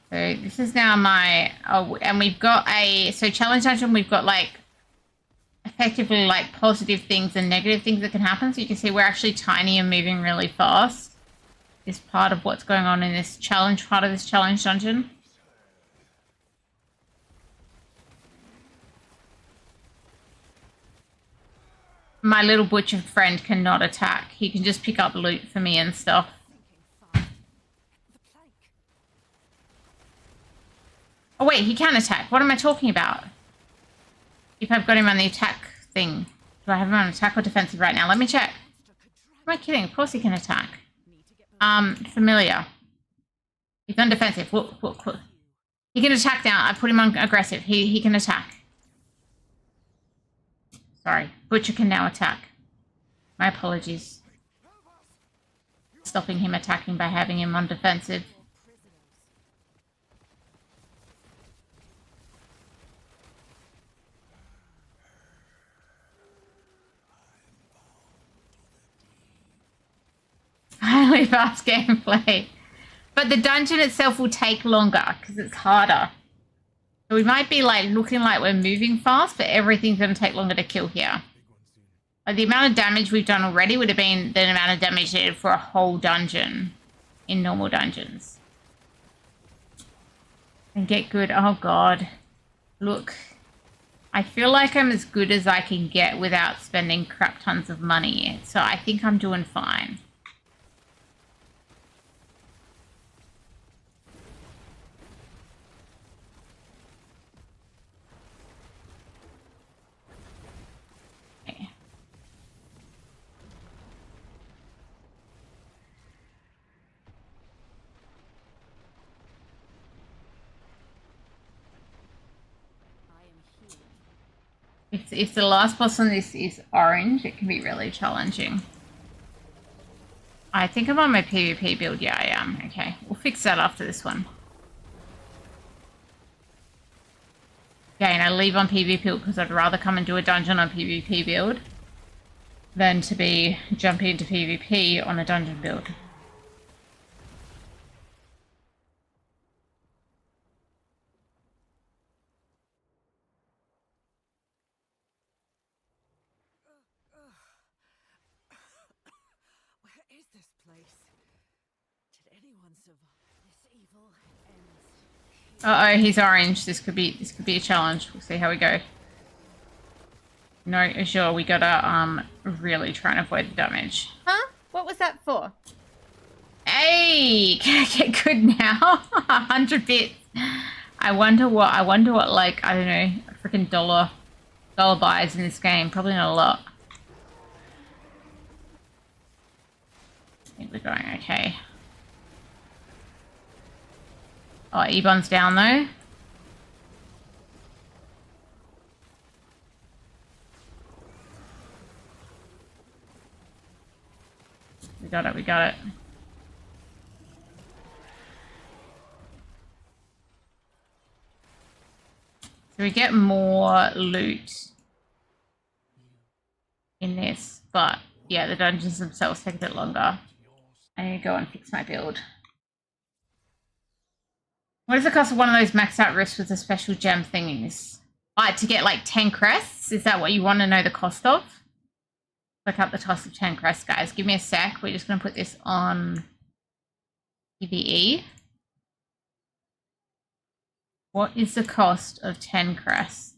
So this is now my, oh, and we've got so challenge dungeon, we've got like effectively like positive things and negative things that can happen. So you can see we're actually tiny and moving really fast. Is part of what's going on in this challenge, part of this challenge dungeon. My little butcher friend cannot attack. He can just pick up loot for me and stuff. Oh wait, he can attack. What am I talking about? If I've got him on the attack thing. Do I have him on attack or defensive right now? Let me check. Am I kidding? Of course he can attack. Familiar. He's on defensive. Whoop. He can attack now. I put him on aggressive. He can attack. Sorry. Butcher can now attack. My apologies. Stopping him attacking by having him on defensive. Highly fast gameplay. But the dungeon itself will take longer because it's harder. So we might be like looking like we're moving fast, but everything's going to take longer to kill here. Like the amount of damage we've done already would have been the amount of damage needed for a whole dungeon in normal dungeons. And get good. Oh god. Look. I feel like I'm as good as I can get without spending crap tons of money. So I think I'm doing fine. If the last boss on this is orange, it can be really challenging. I think I'm on my PvP build. Yeah, I am. Okay, we'll fix that after this one. Again, I leave on PvP build because I'd rather come and do a dungeon on PvP build than to be jumping into PvP on a dungeon build. Uh-oh, he's orange. This could be a challenge. We'll see how we go. No, sure, we gotta really try and avoid the damage. Huh? What was that for? Hey, can I get good now? 100 bits. I wonder what like, I don't know, a freaking dollar buys in this game. Probably not a lot. I think we're going okay. Oh, Ebon's down though. We got it, we got it. So we get more loot in this, but yeah, the dungeons themselves take a bit longer. I need to go and fix my build. What is the cost of one of those maxed out rifts with the special gem thingies? To get like 10 crests? Is that what you want to know the cost of? Look up the cost of 10 crests, guys. Give me a sec. We're just going to put this on PvE. What is the cost of 10 crests?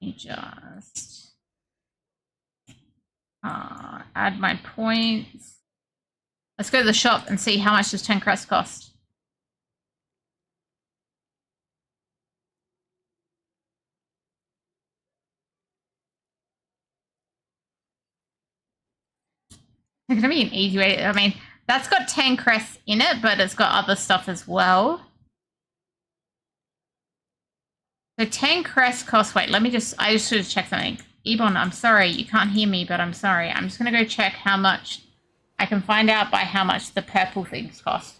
Let me just add my points. Let's go to the shop and see how much does 10 crests cost. It's going to be an easy way. I mean, that's got 10 crests in it, but it's got other stuff as well. So 10 crests cost, wait, let me just, I just should have checked something. Ebon, I'm sorry, you can't hear me, but I'm sorry. I'm just going to go check how much, I can find out by how much the purple things cost.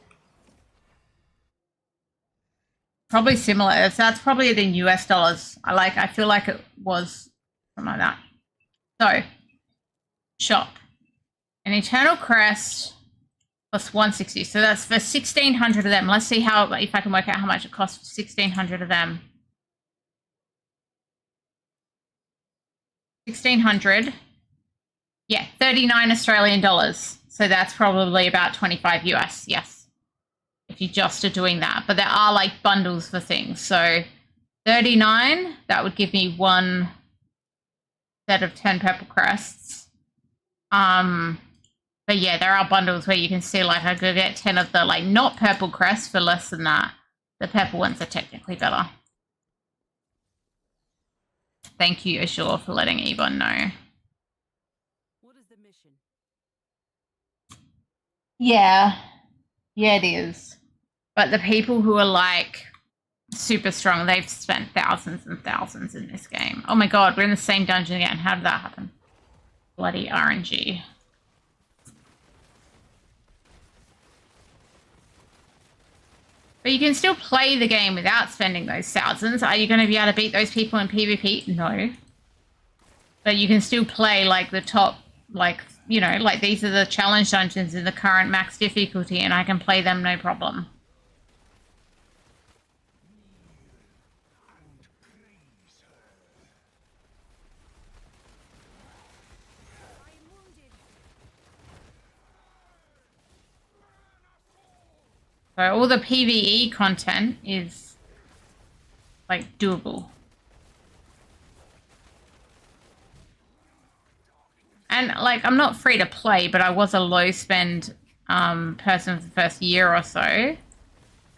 Probably similar. That's probably in US dollars. I feel like it was something like that. So, shop. An Eternal Crest plus 160. So that's for 1,600 of them. Let's see if I can work out how much it costs for 1,600 of them. 1,600. Yeah, 39 Australian dollars. So that's probably about 25 US. Yes. If you just are doing that. But there are like bundles for things. So 39, that would give me one set of 10 purple crests. But yeah, there are bundles where you can see like I could get 10 of the like not purple crests for less than that. The purple ones are technically better. Thank you, Azure, for letting Ebon know. What is the mission? Yeah. Yeah, it is. But the people who are like super strong, they've spent thousands and thousands in this game. Oh my god, we're in the same dungeon again. How did that happen? Bloody RNG. But you can still play the game without spending those thousands. Are you going to be able to beat those people in PvP? No. But you can still play like the top, like, you know, like these are the challenge dungeons in the current max difficulty and I can play them no problem. So all the PvE content is like doable. And like I'm not free to play, but I was a low spend person for the first year or so. And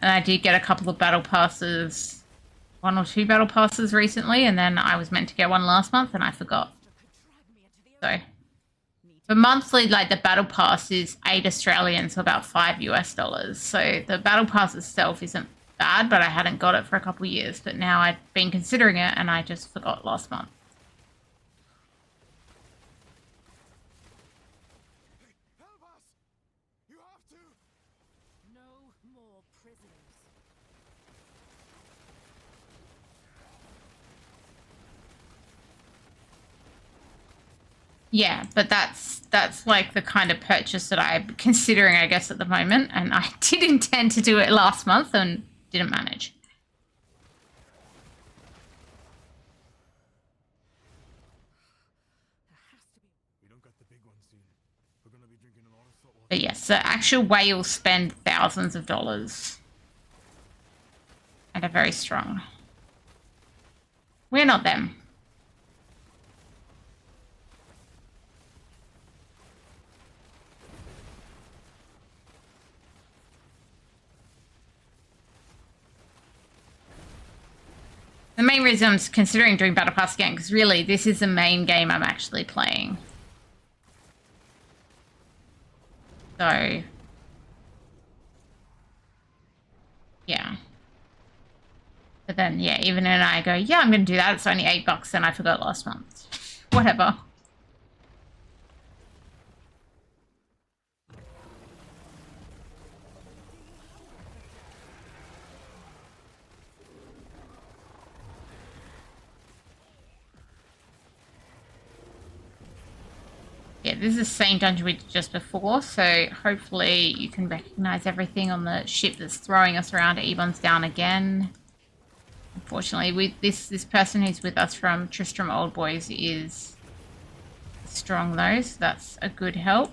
I did get a couple of battle passes, 1 or 2 battle passes recently, and then I was meant to get one last month and I forgot. So for monthly, like the battle pass is 8 Australian, so about 5 US dollars. So the battle pass itself isn't bad, but I hadn't got it for a couple of years. But now I've been considering it and I just forgot last month. Help us! You have to! No more prisoners. Yeah, but that's like the kind of purchase that I'm considering, I guess, at the moment. And I did intend to do it last month and didn't manage. We don't got the big ones soon. We're gonna be drinking a lot of salt water. But yes, the actual whales spend thousands of dollars and are very strong. We're not them. The main reason I'm considering doing Battle Pass again, because really this is the main game I'm actually playing. So, yeah. But then, yeah, even when I go, yeah, I'm going to do that, it's only $8 and I forgot last month. Whatever. Yeah, this is the same dungeon we did just before, so hopefully you can recognize everything on the ship that's throwing us around. Ebon's down again. Unfortunately, this person who's with us from Tristram Old Boys is strong though, so that's a good help.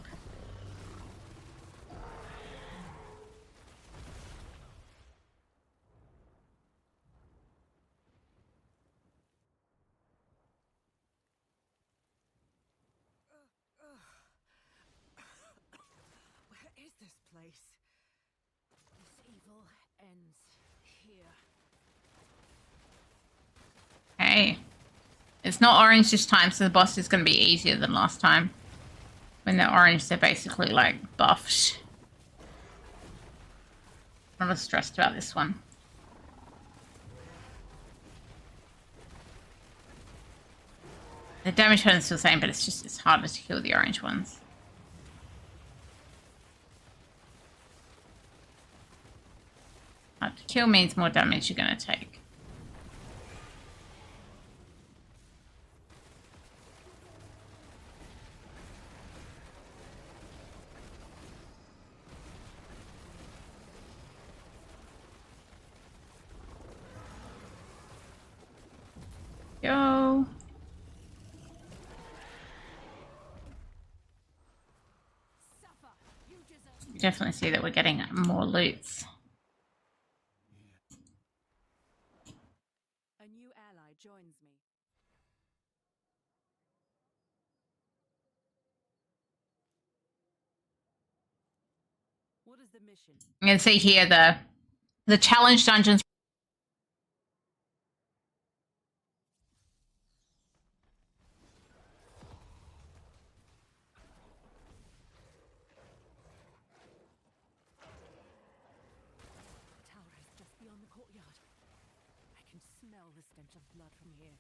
Where is this place? This evil ends here. Hey, it's not orange this time, so the boss is going to be easier than last time. When they're orange, they're basically like buffed. I'm not stressed about this one. The damage pattern is still the same, but it's harder to kill the orange ones. Kill means more damage you're going to take. Go. You definitely see that we're getting more loots. A new ally joins me. What is the mission? You can see here the challenge dungeons. Tower is just beyond the courtyard. I can smell the stench of blood from here.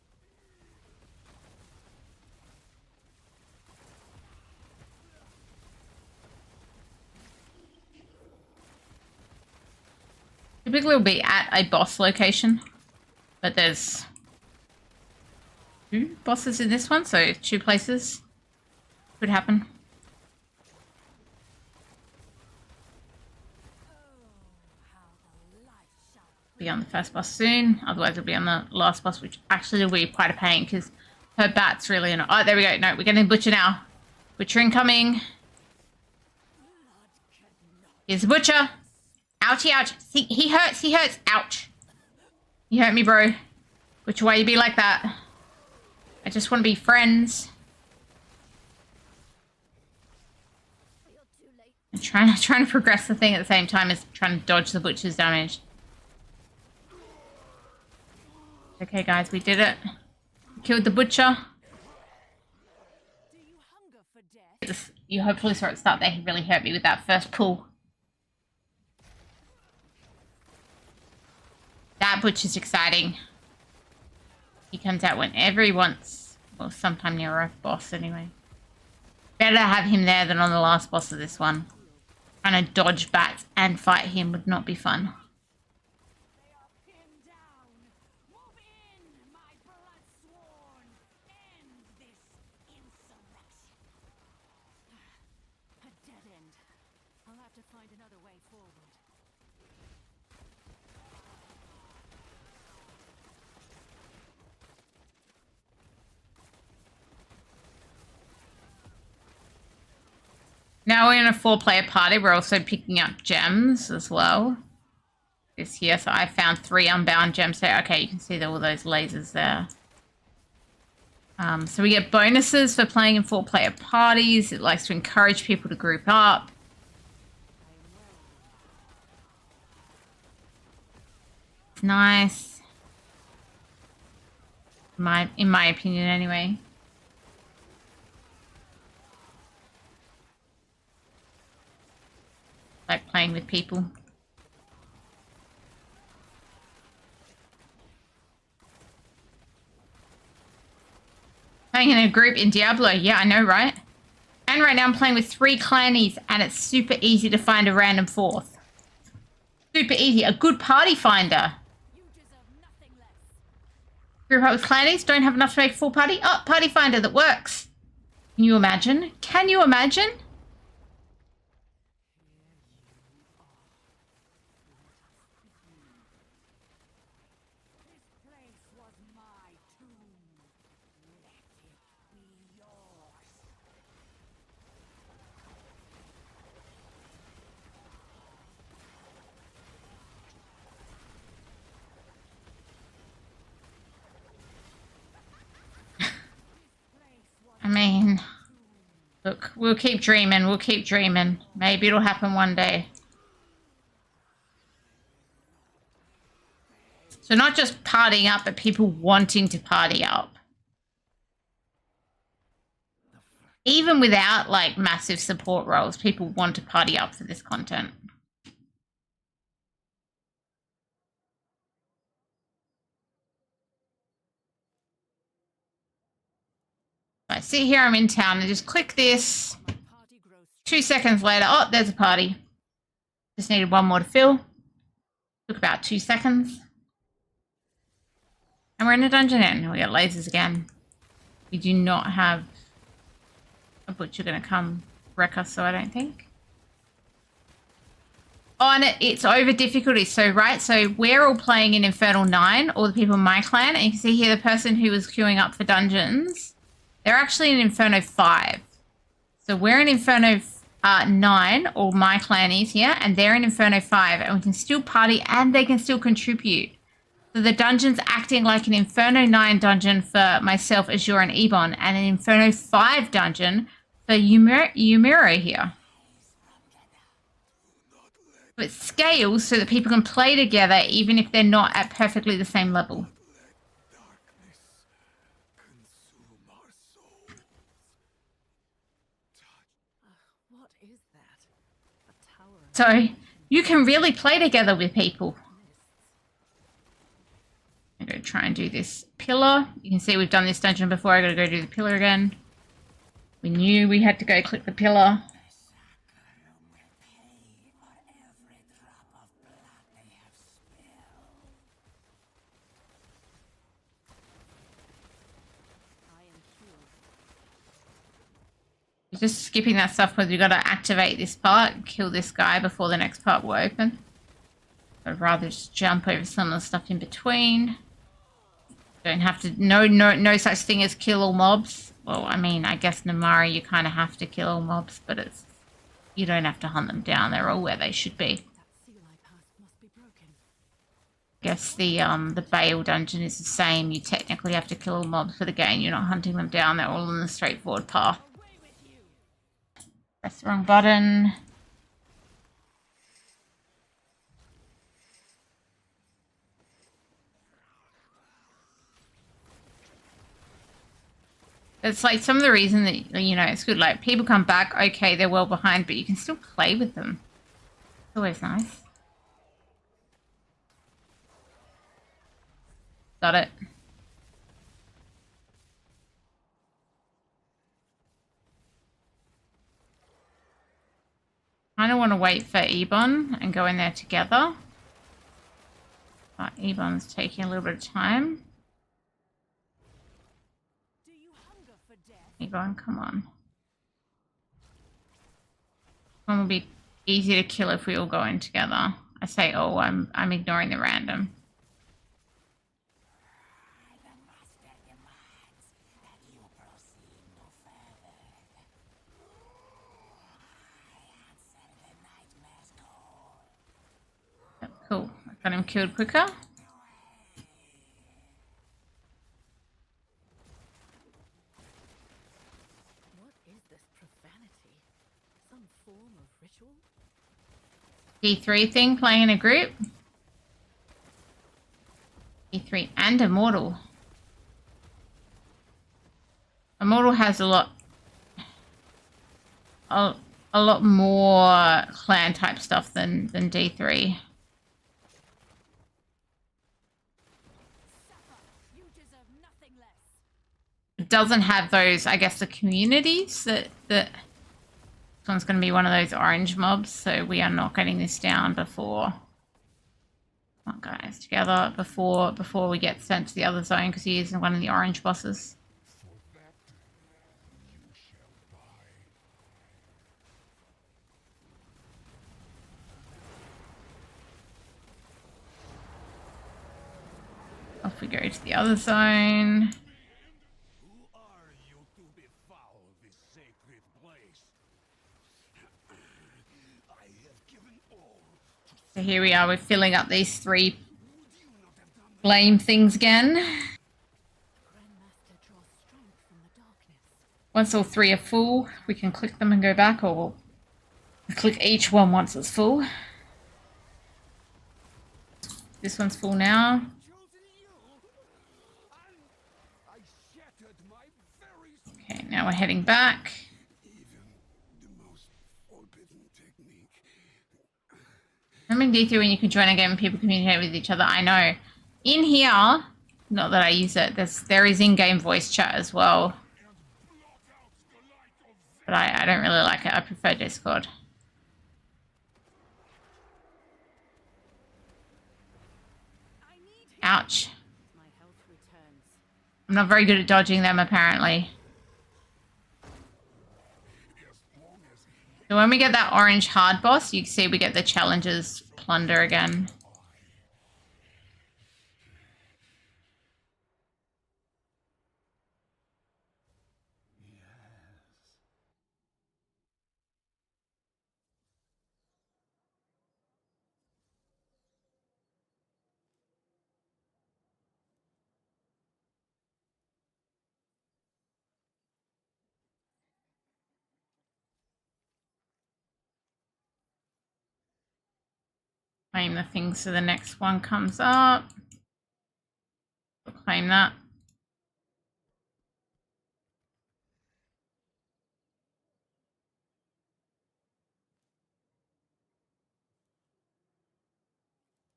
Typically we'll be at a boss location, but there's 2 bosses in this one, so 2 places could happen. Be on the first boss soon, otherwise it'll be on the last boss, which actually will be quite a pain because her bat's really annoying. Oh, there we go. No, we're getting Butcher now. Butcher incoming. Here's the Butcher. Ouchie, ouch. See, he hurts, he hurts. Ouch. You hurt me, bro. Butcher, why you be like that? I just want to be friends. I'm trying to progress the thing at the same time as trying to dodge the Butcher's damage. Okay, guys, we did it. We killed the Butcher. Do you hunger for death? You hopefully saw it start there. He really hurt me with that first pull. That Butcher's exciting. He comes out whenever he wants. Well, sometime near a boss anyway. Better have him there than on the last boss of this one. Trying to dodge bats and fight him would not be fun. They are pinned down. Move in, my blood-sworn. End this insurrection. A dead end. I'll have to find another way forward. Now we're in a 4-player party. We're also picking up gems as well. This here, so I found 3 unbound gems there. Okay, you can see all those lasers there. So we get bonuses for playing in 4-player parties. It likes to encourage people to group up. It's nice. In my opinion, anyway. Like playing with people. Playing in a group in Diablo. Yeah, I know, right? And right now I'm playing with 3 clannies and it's super easy to find a random 4th. Super easy. A good party finder. You deserve nothing less. Group up with clannies, don't have enough to make a full party. Oh, party finder that works. Can you imagine? Can you imagine? This place was my tomb. Let it be yours. I mean, look, we'll keep dreaming. We'll keep dreaming. Maybe it'll happen one day. So not just partying up, but people wanting to party up. Even without, like, massive support roles, people want to party up for this content. I see here I'm in town and just click this. 2 seconds later, oh, there's a party. Just needed 1 more to fill. Took about 2 seconds. And we're in a dungeon and we got lasers again. We do not have a butcher going to come wreck us, so I don't think. Oh, and it's over difficulty. So, right, so we're all playing in Infernal 9, all the people in my clan. And you can see here the person who was queuing up for dungeons, they're actually in Inferno 5. So we're in Inferno 9, or my clan is here, and they're in Inferno 5. And we can still party and they can still contribute. So the dungeon's acting like an Inferno 9 dungeon for myself, Azure, and Ebon, and an Inferno 5 dungeon for Yumiro here. It scales so that people can play together even if they're not at perfectly the same level. What is that? A tower of So you can really play together with people. I'm going to try and do this pillar. You can see we've done this dungeon before. I got to go do the pillar again. We knew we had to go click the pillar. Just skipping that stuff because we've got to activate this part and kill this guy before the next part will open. I'd rather just jump over some of the stuff in between. Don't have to, no such thing as kill all mobs. Well, I mean, I guess Namari you kind of have to kill all mobs, but it's, you don't have to hunt them down. They're all where they should be. Guess the Bale dungeon is the same. You technically have to kill all mobs, but again, you're not hunting them down. They're all on the straightforward path. Press the wrong button. It's like some of the reason that, you know, it's good. Like, people come back, okay, they're well behind, but you can still play with them. It's always nice. Got it. I don't want to wait for Ebon and go in there together. But Ebon's taking a little bit of time. Ebon, come on. One will be easy to kill if we all go in together. I say, oh, I'm ignoring the random. Cool. I got him killed quicker. What is this profanity? Some form of ritual? D3 thing playing in a group. D3 and Immortal. Immortal has a lot more clan type stuff than D3. It doesn't have those, I guess, the communities that this one's going to be one of those orange mobs, so we are not getting this down before. Come on, guys, together before we get sent to the other zone because he is one of the orange bosses. Off we go to the other zone. So here we are, we're filling up these 3 flame things again. Once all 3 are full, we can click them and go back, or we'll click each one once it's full. This one's full now. Okay, now we're heading back. I'm in D3 when you can join a game and people communicate with each other. I know. In here, not that I use it, there is in-game voice chat as well. But I don't really like it. I prefer Discord. Ouch. My health returns. I'm not very good at dodging them, apparently. So when we get that orange hard boss, you can see we get the challenges plunder again. Claim the thing so the next one comes up. We'll claim that.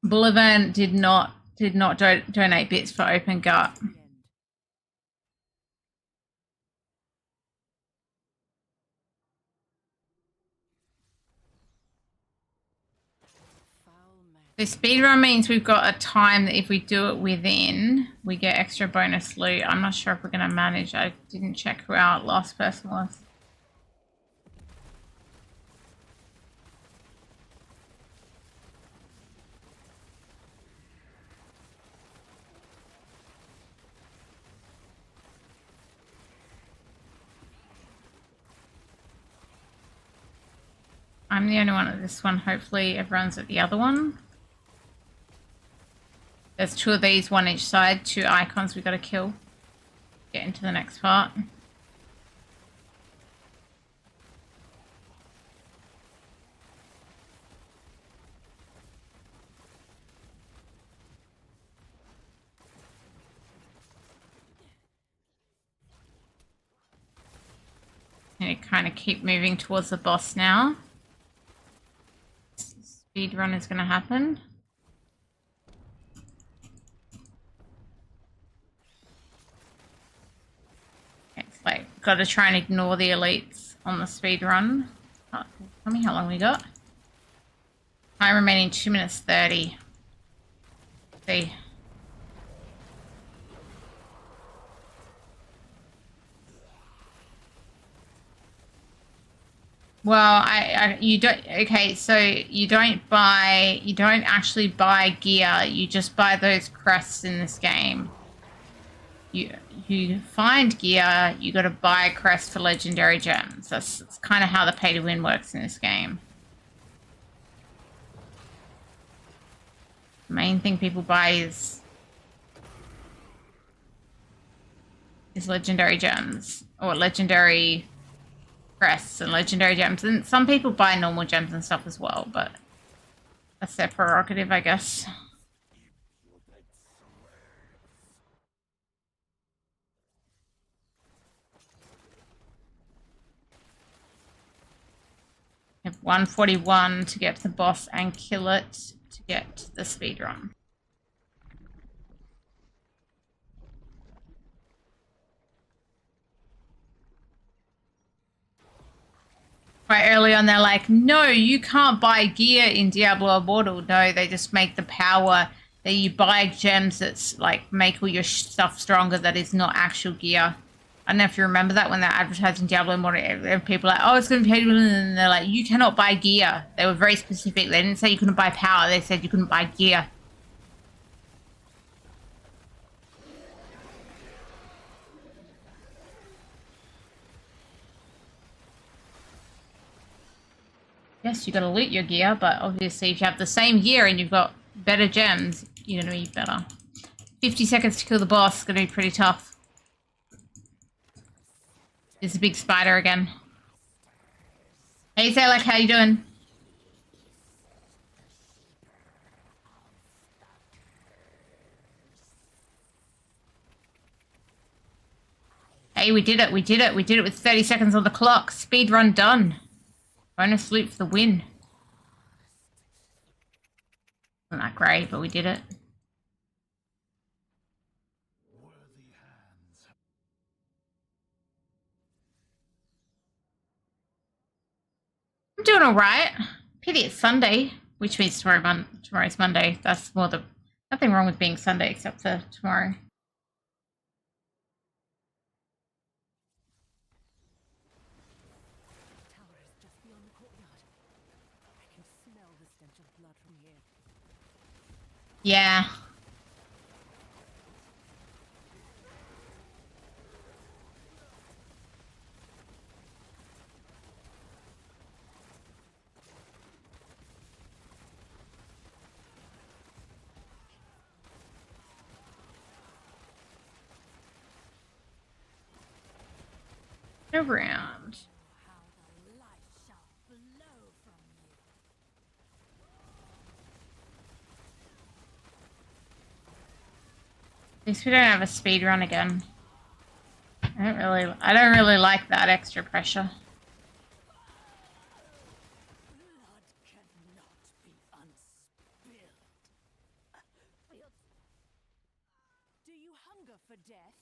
Bolivan did not donate bits for Open Gut. The end. Foul man. The speedrun means we've got a time that if we do it within, we get extra bonus loot. I'm not sure if we're going to manage. I didn't check who our last person was. I'm the only one at this one. Hopefully everyone's at the other one. There's two of these, one each side, two icons we got to kill. Get into the next part. And kind of keep moving towards the boss now. Speed run is going to happen. It's like, got to try and ignore the elites on the speed run. Oh, tell me how long we got. Time remaining 2 minutes 30. Let's see. Well, you don't, okay, so you don't actually buy gear, you just buy those crests in this game. You find gear, you gotta buy a crest for legendary gems. That's kind of how the pay to win works in this game. The main thing people buy is legendary gems, or legendary crests and legendary gems, and some people buy normal gems and stuff as well, but that's their prerogative, I guess. We have 141 to get to the boss and kill it to get the speed run. Right early on, they're like, no, you can't buy gear in Diablo Immortal. No, they just make the power that you buy gems that's like make all your stuff stronger that is not actual gear. I don't know if you remember that when they're advertising Diablo Immortal, people are like, oh, it's going to be paid, and they're like, you cannot buy gear. They were very specific. They didn't say you couldn't buy power. They said you couldn't buy gear. Yes, you got to loot your gear, but obviously if you have the same gear and you've got better gems, you're going to be better. 50 seconds to kill the boss is going to be pretty tough. There's a big spider again. Hey, Zalek, how you doing? Hey, we did it, we did it. We did it with 30 seconds on the clock. Speed run done. Bonus loot for the win. Not that great, but we did it. I'm doing all right. Pity it's Sunday, which means tomorrow's Monday. That's more the Nothing wrong with being Sunday except for tomorrow. The tower is just beyond the courtyard. I can smell the stench of blood from here. Yeah. Around. How the light shall flow from you. At least we don't have a speed run again. I don't really like that extra pressure. Blood cannot be unspilled. Do you hunger for death?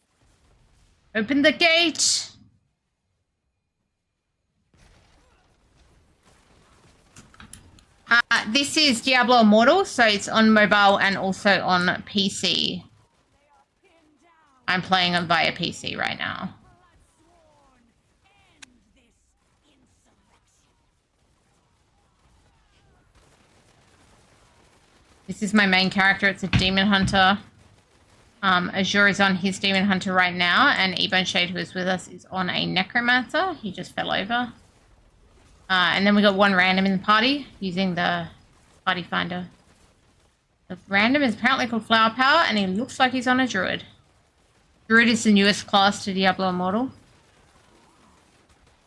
Open the gate! This is Diablo Immortal, so it's on mobile and also on PC. I'm playing it via PC right now. Bloodsworn, end this insurrection. This is my main character. It's a demon hunter. Azure is on his demon hunter right now, and Ebon Shade, who is with us, is on a necromancer. He just fell over. And then we got one random in the party using the party finder. The random is apparently called Flower Power, and he looks like he's on a druid. Druid is the newest class to Diablo Immortal.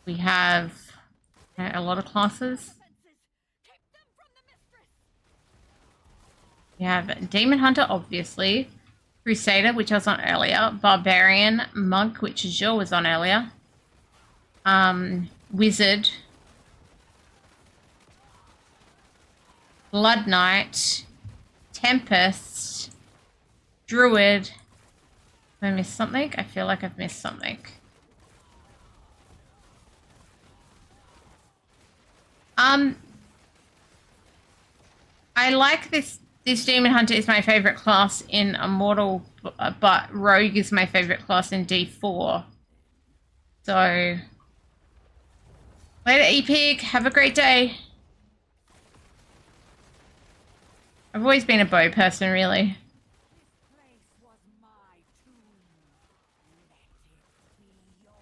We have a lot of classes. We have Demon Hunter, obviously. Crusader, which I was on earlier. Barbarian. Monk, which Azure was on earlier. Wizard. Blood Knight. Tempest. Druid. Did I miss something? I feel like I've missed something. I like this. This Demon Hunter is my favorite class in Immortal, but Rogue is my favorite class in D4. So, later, E-Pig. Have a great day. I've always been a bow person, really. This place was my tomb. Let it be yours.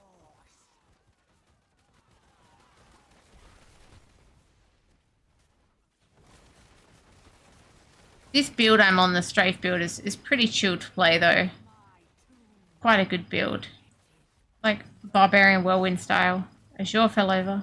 This build I'm on, the strafe build, is pretty chill to play, though. Quite a good build. Like, Barbarian Whirlwind style. Azure fell over.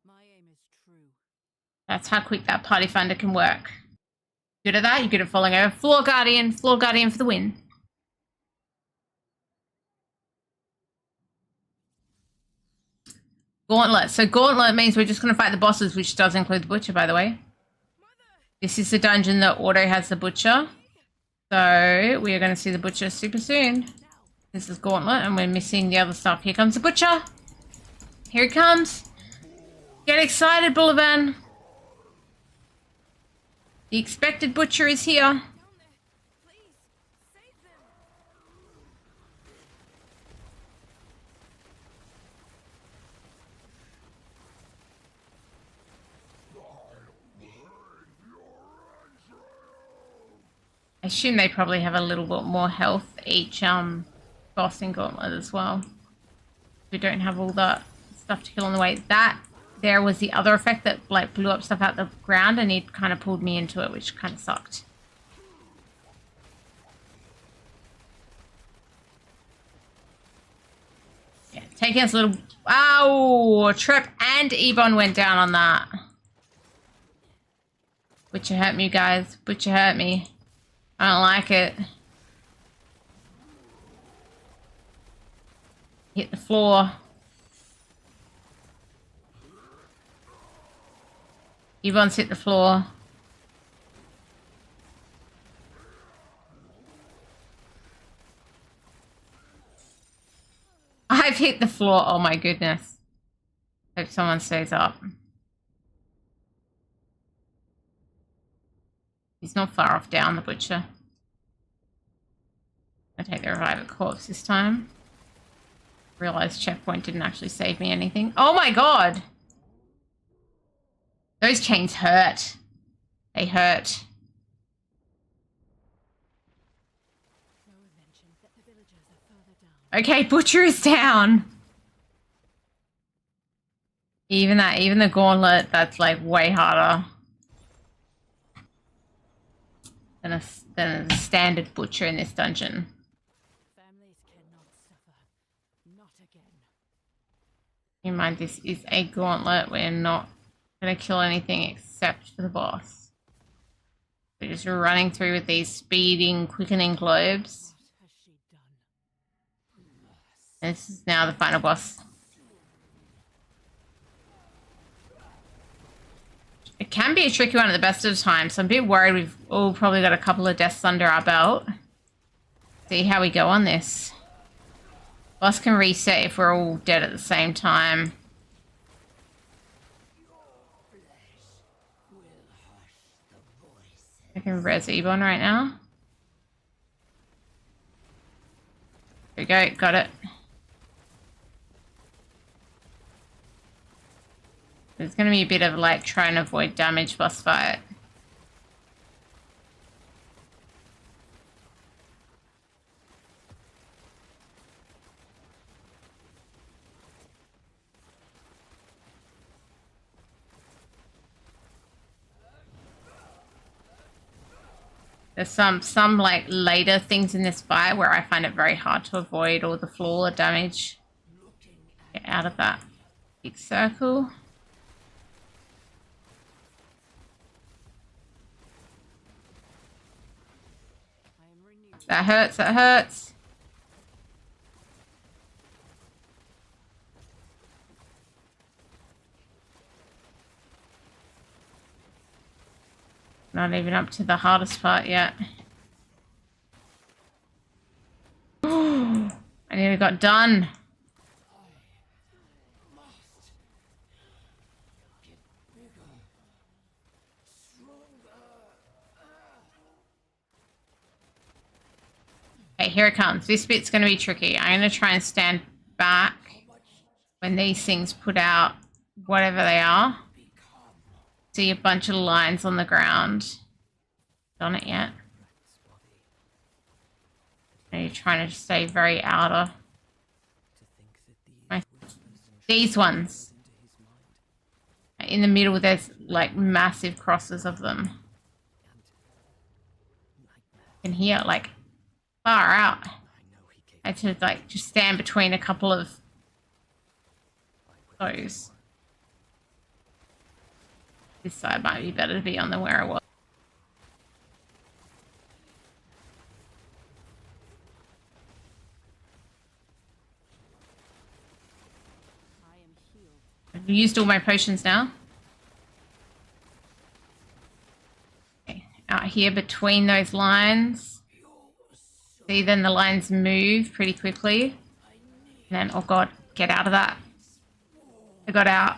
My aim is true. That's how quick that party finder can work. Good at that, you're good at falling over. Floor Guardian for the win. Gauntlet. So Gauntlet means we're just going to fight the bosses, which does include the Butcher, by the way. This is the dungeon that auto has the Butcher. So we are going to see the Butcher super soon. This is Gauntlet, and we're missing the other stuff. Here comes the Butcher. Here he comes. Get excited, Bullavan. The expected Butcher is here. Down there. Please, save them. I assume they probably have a little bit more health each boss in Gauntlet as well. We don't have all that stuff to kill on the way. That there was the other effect that like blew up stuff out the ground, and it kind of pulled me into it, which kind of sucked. Yeah, taking us a little. Ow! Trep and Ebon went down on that. Butcher hurt me, guys. Butcher hurt me. I don't like it. Hit the floor. Yvonne's hit the floor. I've hit the floor. Oh my goodness. Hope someone stays up. He's not far off down, the butcher. I take the revive corpse this time. Realized checkpoint didn't actually save me anything. Oh my god! Those chains hurt. They hurt. Okay, butcher is down. Even the gauntlet, that's like way harder than a standard butcher in this dungeon. Families cannot suffer. Not again. Keep in mind, this is a gauntlet. We're not going to kill anything except for the boss. We're just running through with these speeding, quickening globes. What has she done? This is now the final boss. It can be a tricky one at the best of times, so I'm a bit worried we've all probably got a couple of deaths under our belt. See how we go on this. Boss can reset if we're all dead at the same time. I can res Ebon right now. There we go, got it. There's going to be a bit of like try and avoid damage boss fight. There's some like later things in this fight where I find it very hard to avoid all the floor damage. Get out of that big circle. That hurts, that hurts. Not even up to the hardest part yet. I nearly got done. Okay, here it comes. This bit's going to be tricky. I'm going to try and stand back when these things put out whatever they are. See a bunch of lines on the ground. Done it yet? And you're trying to stay very outer. These ones. In the middle, there's like massive crosses of them. You can hear like far out. I had to like just stand between a couple of those. This side might be better to be on than where I was. I've used all my potions now. Okay, out here between those lines. See, then the lines move pretty quickly. And then, oh god, get out of that. I got out.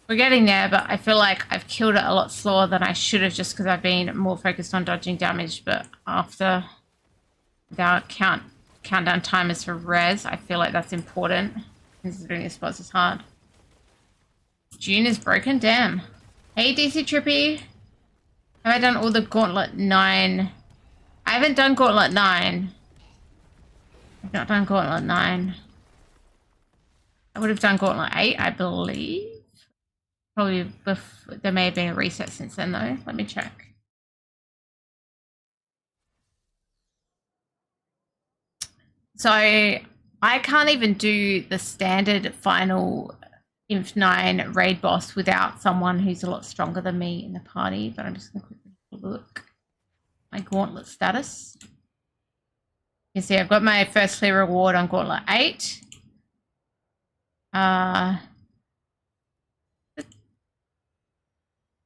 We're getting there, but I feel like I've killed it a lot slower than I should have just because I've been more focused on dodging damage. But after our countdown timers for res, I feel like that's important considering this boss is hard. June is broken? Damn. Hey, DC Trippy. Have I done all the Gauntlet 9? I haven't done Gauntlet 9. I've not done Gauntlet 9. I would have done Gauntlet 8, I believe. Probably before, there may have been a reset since then though. Let me check. So I can't even do the standard final Inf 9 raid boss without someone who's a lot stronger than me in the party, but I'm just going to quickly look my gauntlet status. You can see I've got my first clear reward on Gauntlet 8.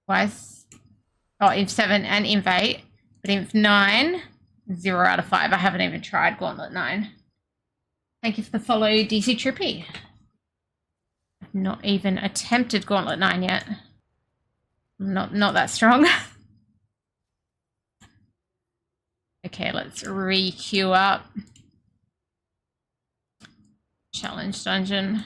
twice. Oh, Inf 7 and Inf 8. But Inf 9, 0 out of 5. I haven't even tried Gauntlet 9. Thank you for the follow, DC Trippy. I've not even attempted Gauntlet 9 yet. Not that strong. Okay, let's re-queue up. Challenge dungeon.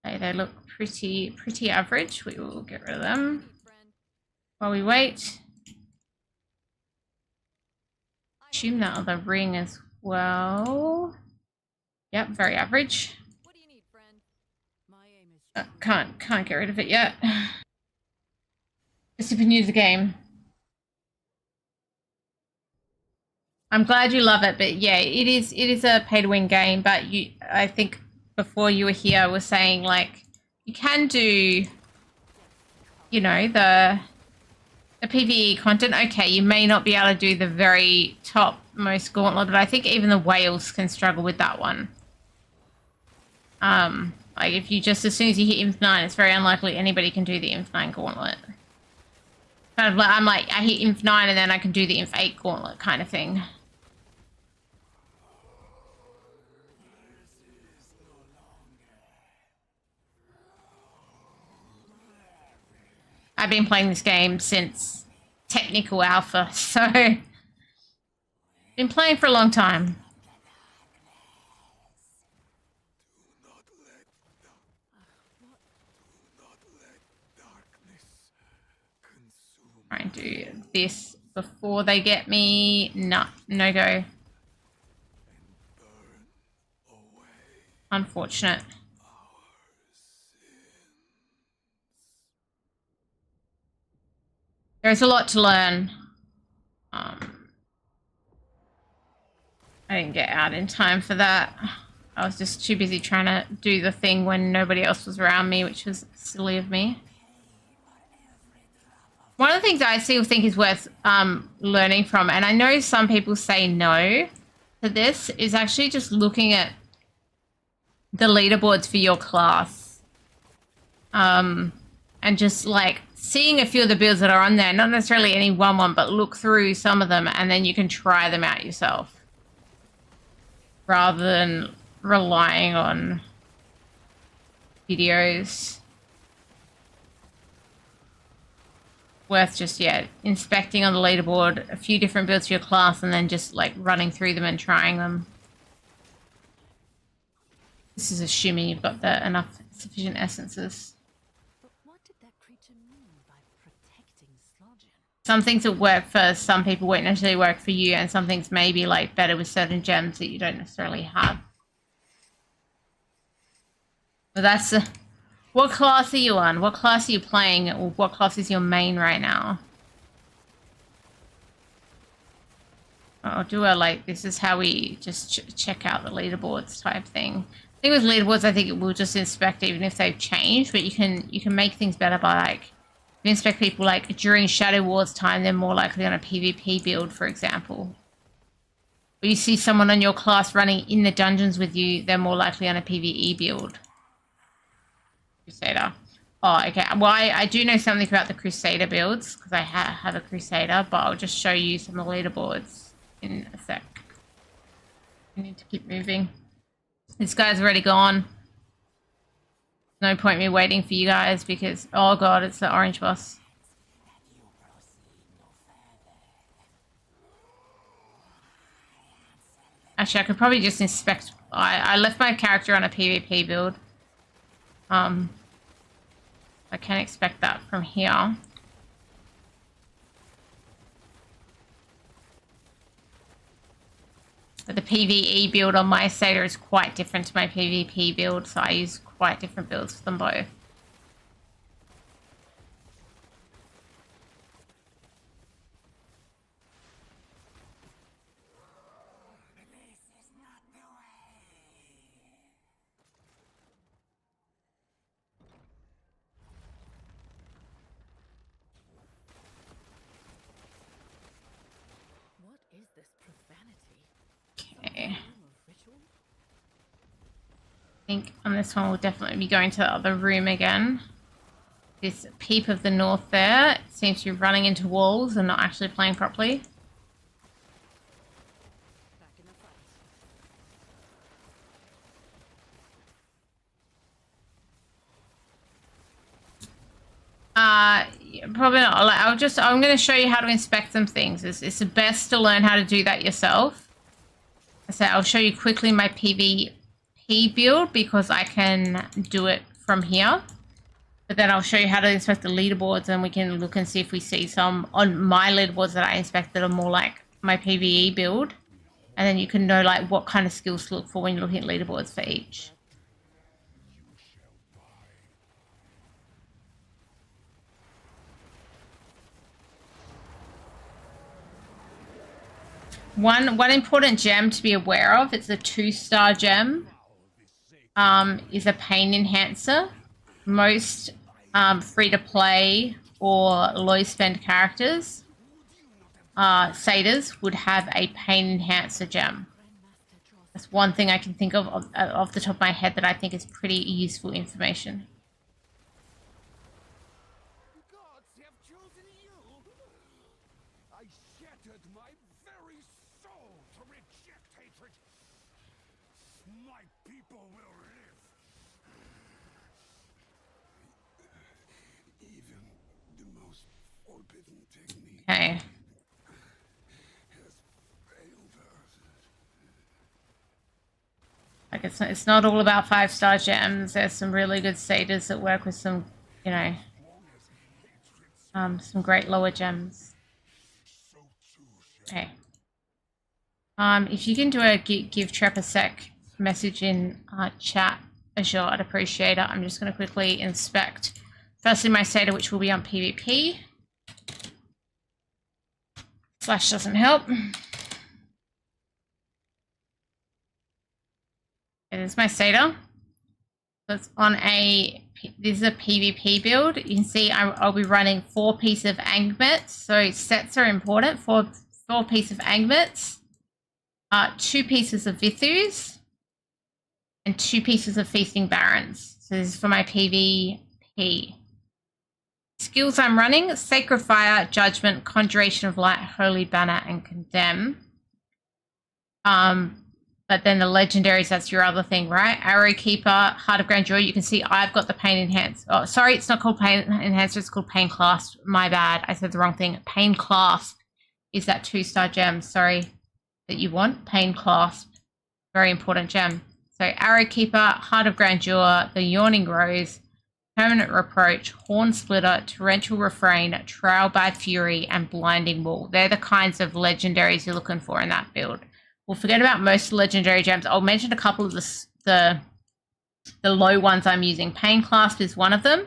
Okay, they look pretty average. We will get rid of them while we wait. Assume that other ring as well. Yep, very average. What do you need, friend? My aim is Can't get rid of it yet. Just if you knew the game. I'm glad you love it, but yeah, it is a pay to win game. But I think before you were here, was saying like you can do, you know, the PvE content. Okay, you may not be able to do the very top most gauntlet, but I think even the whales can struggle with that one. Like if you just as soon as you hit Inf 9, it's very unlikely anybody can do the Inf 9 gauntlet. Kind of like I'm like I hit Inf 9 and then I can do the Inf 8 gauntlet kind of thing. I've been playing this game since technical alpha, so been playing for a long time. Try and do this before they get me. No go. Unfortunate. There's a lot to learn. I didn't get out in time for that. I was just too busy trying to do the thing when nobody else was around me, which was silly of me. One of the things I still think is worth learning from, and I know some people say no to this, is actually just looking at the leaderboards for your class. And just like seeing a few of the builds that are on there, not necessarily any one, but look through some of them and then you can try them out yourself. Rather than relying on videos. Worth just, yeah, inspecting on the leaderboard a few different builds for your class and then just like running through them and trying them. This is assuming you've got enough sufficient essences. But what did that creature mean by protecting Slodgen? Some things that work for some people won't necessarily work for you, and some things may be like better with certain gems that you don't necessarily have. But that's what class are you on? What class are you playing? Or what class is your main right now? I'll do a like, this is how we just check out the leaderboards type thing. I think with leaderboards, I think it will just inspect even if they've changed, but you can make things better by like, you inspect people like during Shadow Wars time, they're more likely on a PvP build, for example. Or you see someone on your class running in the dungeons with you, they're more likely on a PvE build. Crusader. Oh, okay. Well, I do know something about the Crusader builds because I have a Crusader, but I'll just show you some of the leaderboards in a sec. I need to keep moving. This guy's already gone. No point me waiting for you guys because, oh god, it's the orange boss. Actually, I could probably just inspect. I left my character on a PvP build. I can expect that from here. But the PvE build on my Satyr is quite different to my PvP build, so I use quite different builds for them both. What is this profanity? Okay. Ritual? think on this one we'll definitely be going to the other room again. This peep of the north there seems to be running into walls and not actually playing properly. Back in the fight. Probably not. I'm going to show you how to inspect some things. It's the best to learn how to do that yourself. So I'll show you quickly my PvP build because I can do it from here. But then I'll show you how to inspect the leaderboards, and we can look and see if we see some on my leaderboards that I inspect that are more like my PvE build. And then you can know like what kind of skills to look for when you're looking at leaderboards for each. One important gem to be aware of, it's a 2-star gem, is a pain enhancer. Most free-to-play or low-spend characters, satyrs, would have a pain enhancer gem. That's one thing I can think of off the top of my head that I think is pretty useful information. Gods have chosen you! I shattered my very soul to reject hatred. My people will live. Even the most forbidden technique Okay. has failed us. Like it's not all about 5-star gems. There's some really good satyrs that work with some, you know, some great lower gems. Okay. If you can do a give Trep a sec message in chat, Azure, I'd appreciate it. I'm just going to quickly inspect firstly my satyr, which will be on PvP. Slash doesn't help. There's my satyr. So it's on this is a PvP build. You can see I'll be running 4 pieces of Angmets. So sets are important. 4 pieces of Angmets, 2 pieces of Vithus, and 2 pieces of Feasting Barons. So this is for my PvP. Skills I'm running: Sacred Fire, Judgment, Conjuration of Light, Holy Banner, and Condemn. But then the legendaries, that's your other thing, right? Arrow Keeper, Heart of Grandeur. You can see I've got the Pain Enhancer. Oh, sorry, it's not called Pain Enhancer. It's called Pain Clasp. My bad. I said the wrong thing. Pain Clasp is that 2-star gem, sorry, that you want. Pain Clasp. Very important gem. So Arrow Keeper, Heart of Grandeur, the Yawning Rose, Permanent Reproach, Horn Splitter, Torrential Refrain, Trail by Fury, and Blinding Wall. They're the kinds of legendaries you're looking for in that build. We'll forget about most legendary gems. I'll mention a couple of the low ones I'm using. Pain Clasp is one of them,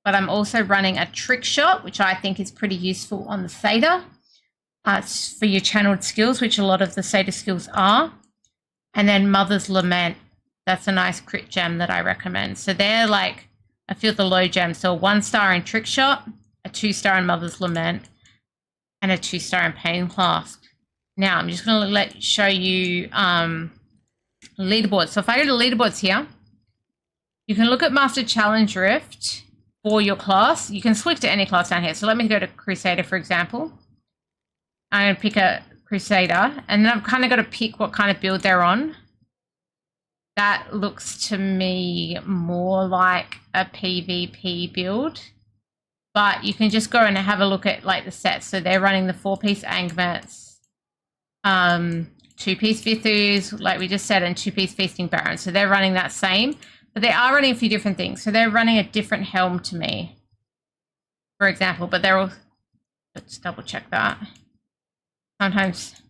but I'm also running a Trick Shot, which I think is pretty useful on the satyr. It's for your channeled skills, which a lot of the satyr skills are. And then Mother's Lament. That's a nice crit gem that I recommend. So they're like a few of the low gems. So a 1-star in Trick Shot, a 2-star in Mother's Lament, and a 2-star in Pain Clasp. Now, I'm just going to show you leaderboards. So if I go to leaderboards here, you can look at Master Challenge Rift for your class. You can switch to any class down here. So let me go to Crusader, for example. I'm going to pick a Crusader, and then I've kind of got to pick what kind of build they're on. That looks to me more like a PvP build. But you can just go and have a look at like the sets. So they're running the 4-piece Angmets. 2-piece Vithus, like we just said, and 2-piece Feasting Baron. So they're running that same, but they are running a few different things. So they're running a different helm to me, for example, but they're all, let's double check that. Sometimes,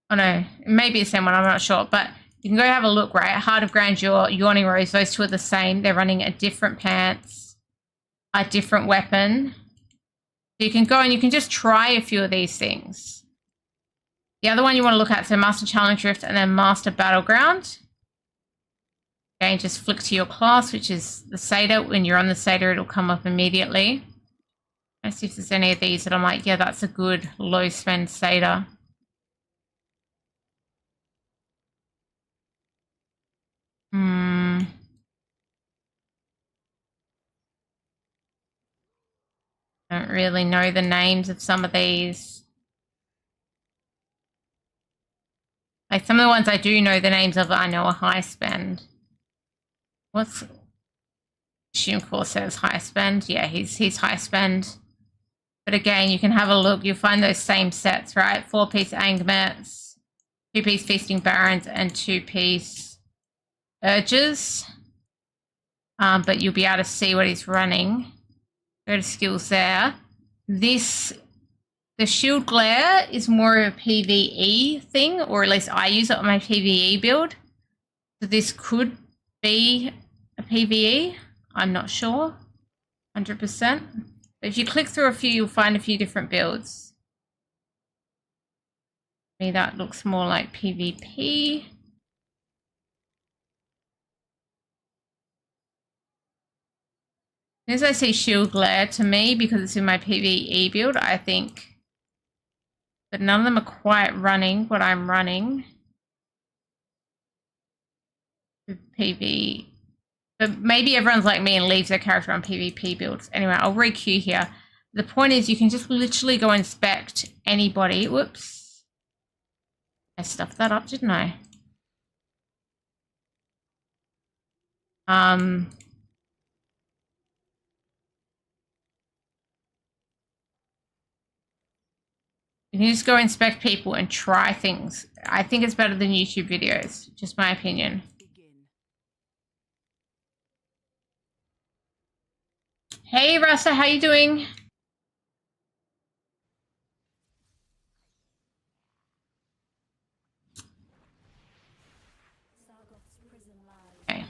oh no, it may be the same one, I'm not sure, but you can go have a look, right? Heart of Grandeur, Yawning Rose, those two are the same. They're running a different pants, a different weapon. So you can go and you can just try a few of these things. The other one you want to look at, so Master Challenge Rift and then Master Battleground. Okay, just flick to your class, which is the satyr. When you're on the satyr, it'll come up immediately. Let's see if there's any of these that I'm like, yeah, that's a good low spend satyr. I don't really know the names of some of these. Like some of the ones I do know the names of, I know are high spend. What's Assume Core says high spend? Yeah, he's high spend. But again, you can have a look. You'll find those same sets, right? 4-piece Angmets, 2-piece Feasting Barons, and 2-piece Urges. But you'll be able to see what he's running. Go to skills there. The Shield Glare is more of a PvE thing, or at least I use it on my PvE build. So this could be a PvE. I'm not sure, 100%. But if you click through a few, you'll find a few different builds. To me, that looks more like PvP. As I see Shield Glare, to me, because it's in my PvE build, I think that none of them are quite running what I'm running with PvE. But maybe everyone's like me and leaves their character on PvP builds. Anyway, I'll re-queue here. The point is you can just literally go inspect anybody. Whoops. I stuffed that up, didn't I? You can just go inspect people and try things. I think it's better than YouTube videos, just my opinion. Hey Rasa, how you doing? Okay.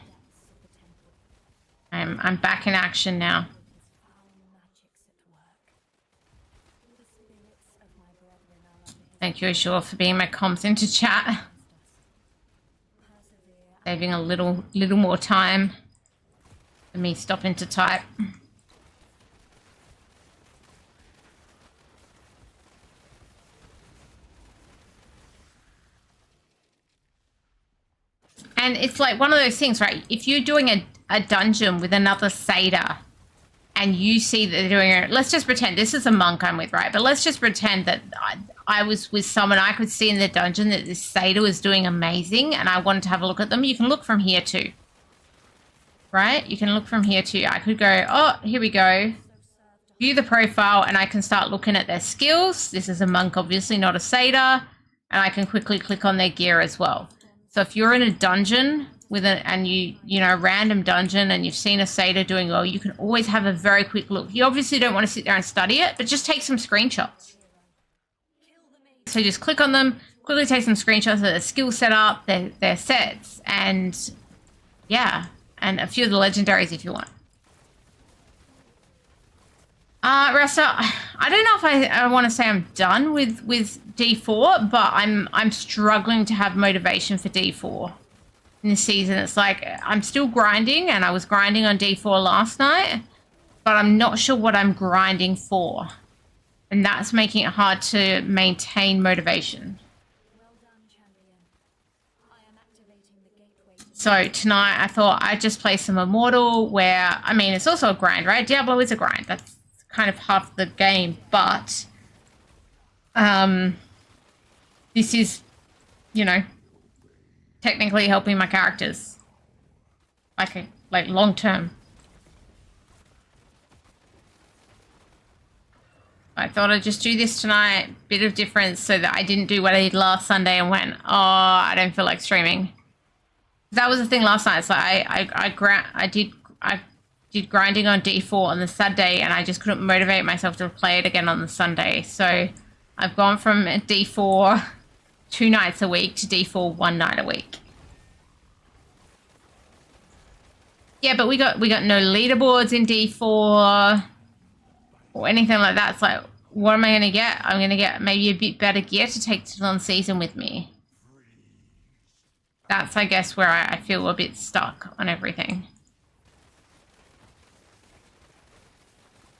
I'm back in action now. Thank you, Ashur, for being my comms into chat. Saving a little more time for me stopping to type. And it's like one of those things, right? If you're doing a dungeon with another satyr and you see that they're doing it, let's just pretend this is a monk I'm with, right? But let's just pretend that I was with someone I could see in the dungeon that this satyr was doing amazing and I wanted to have a look at them. You can look from here too, right? You can look from here too. I could go, oh, here we go. View the profile and I can start looking at their skills. This is a monk, obviously not a satyr. And I can quickly click on their gear as well. So if you're in a dungeon with random dungeon and you've seen a satyr doing well, you can always have a very quick look. You obviously don't want to sit there and study it, but just take some screenshots. So just click on them, quickly take some screenshots of their skill setup, their sets, and yeah, and a few of the legendaries if you want. Rasta, I don't know if I want to say I'm done with D4, but I'm struggling to have motivation for D4 in this season. It's like I'm still grinding, and I was grinding on D4 last night, but I'm not sure what I'm grinding for, and that's making it hard to maintain motivation. So tonight I thought I'd just play some Immortal, where, I mean, it's also a grind, right? Diablo is a grind. That's kind of half the game, but this is, technically helping my characters, like long term. I thought I'd just do this tonight, bit of difference, so that I didn't do what I did last Sunday and went, oh, I don't feel like streaming. That was the thing last night. It's like I did grinding on D4 on the Saturday, and I just couldn't motivate myself to play it again on the Sunday. So I've gone from D4 2 nights a week to D4 1 night a week. Yeah, but we got no leaderboards in D4 or anything like that. It's like, what am I going to get? I'm going to get maybe a bit better gear to take to non-season with me. That's, I guess, where I feel a bit stuck on everything.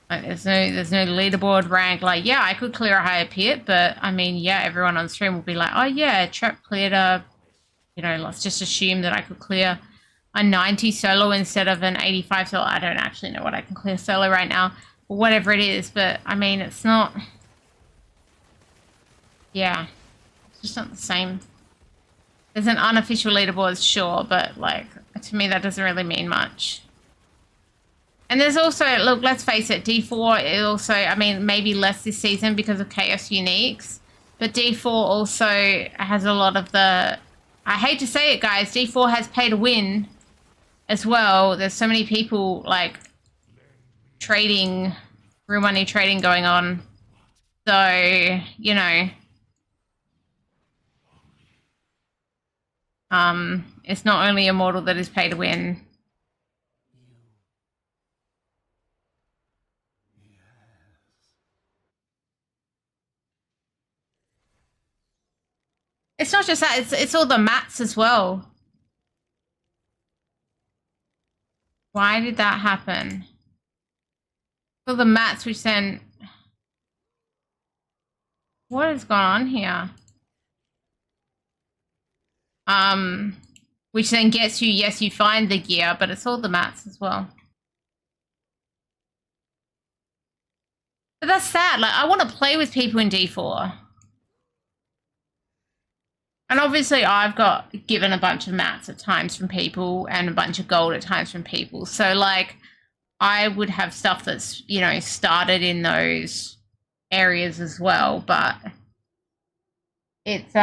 Like there's no leaderboard rank. Like, yeah, I could clear a higher pit, but I mean, yeah, everyone on stream will be like, oh yeah, Trep cleared a, let's just assume that I could clear a 90 solo instead of an 85 solo. I don't actually know what I can clear solo right now, or whatever it is, but I mean, it's not, yeah, it's just not the same. There's an unofficial leaderboard, sure, but like, to me, that doesn't really mean much. And there's also, look, let's face it, D4 is also, I mean, maybe less this season because of Chaos Uniques, but D4 also has a lot of the, I hate to say it, guys, D4 has pay to win as well. There's so many people, like, trading, real money trading going on. So, you know, it's not only Immortal that is pay to win. It's not just that, it's all the mats as well. Why did that happen? All the mats, which then, what has gone on here? Which then gets you, yes, you find the gear, but it's all the mats as well. But that's sad. Like, I want to play with people in D4. And obviously I've got given a bunch of mats at times from people and a bunch of gold at times from people. So like I would have stuff that's, you know, started in those areas as well, but it's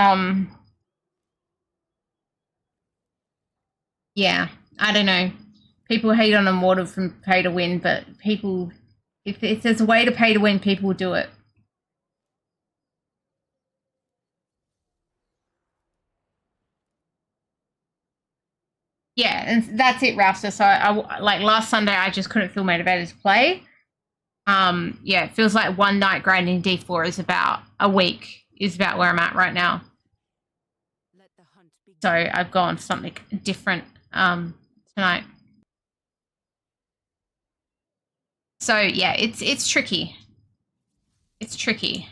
yeah, I don't know. People hate on Immortal from pay to win, but people, if there's a way to pay to win, people will do it. Yeah, and that's it, Ralph. So I like last Sunday, I just couldn't feel motivated to play. Yeah, it feels like one night grinding D4 is about a week, is about where I'm at right now. So I've gone something different tonight. So yeah, it's tricky. It's tricky.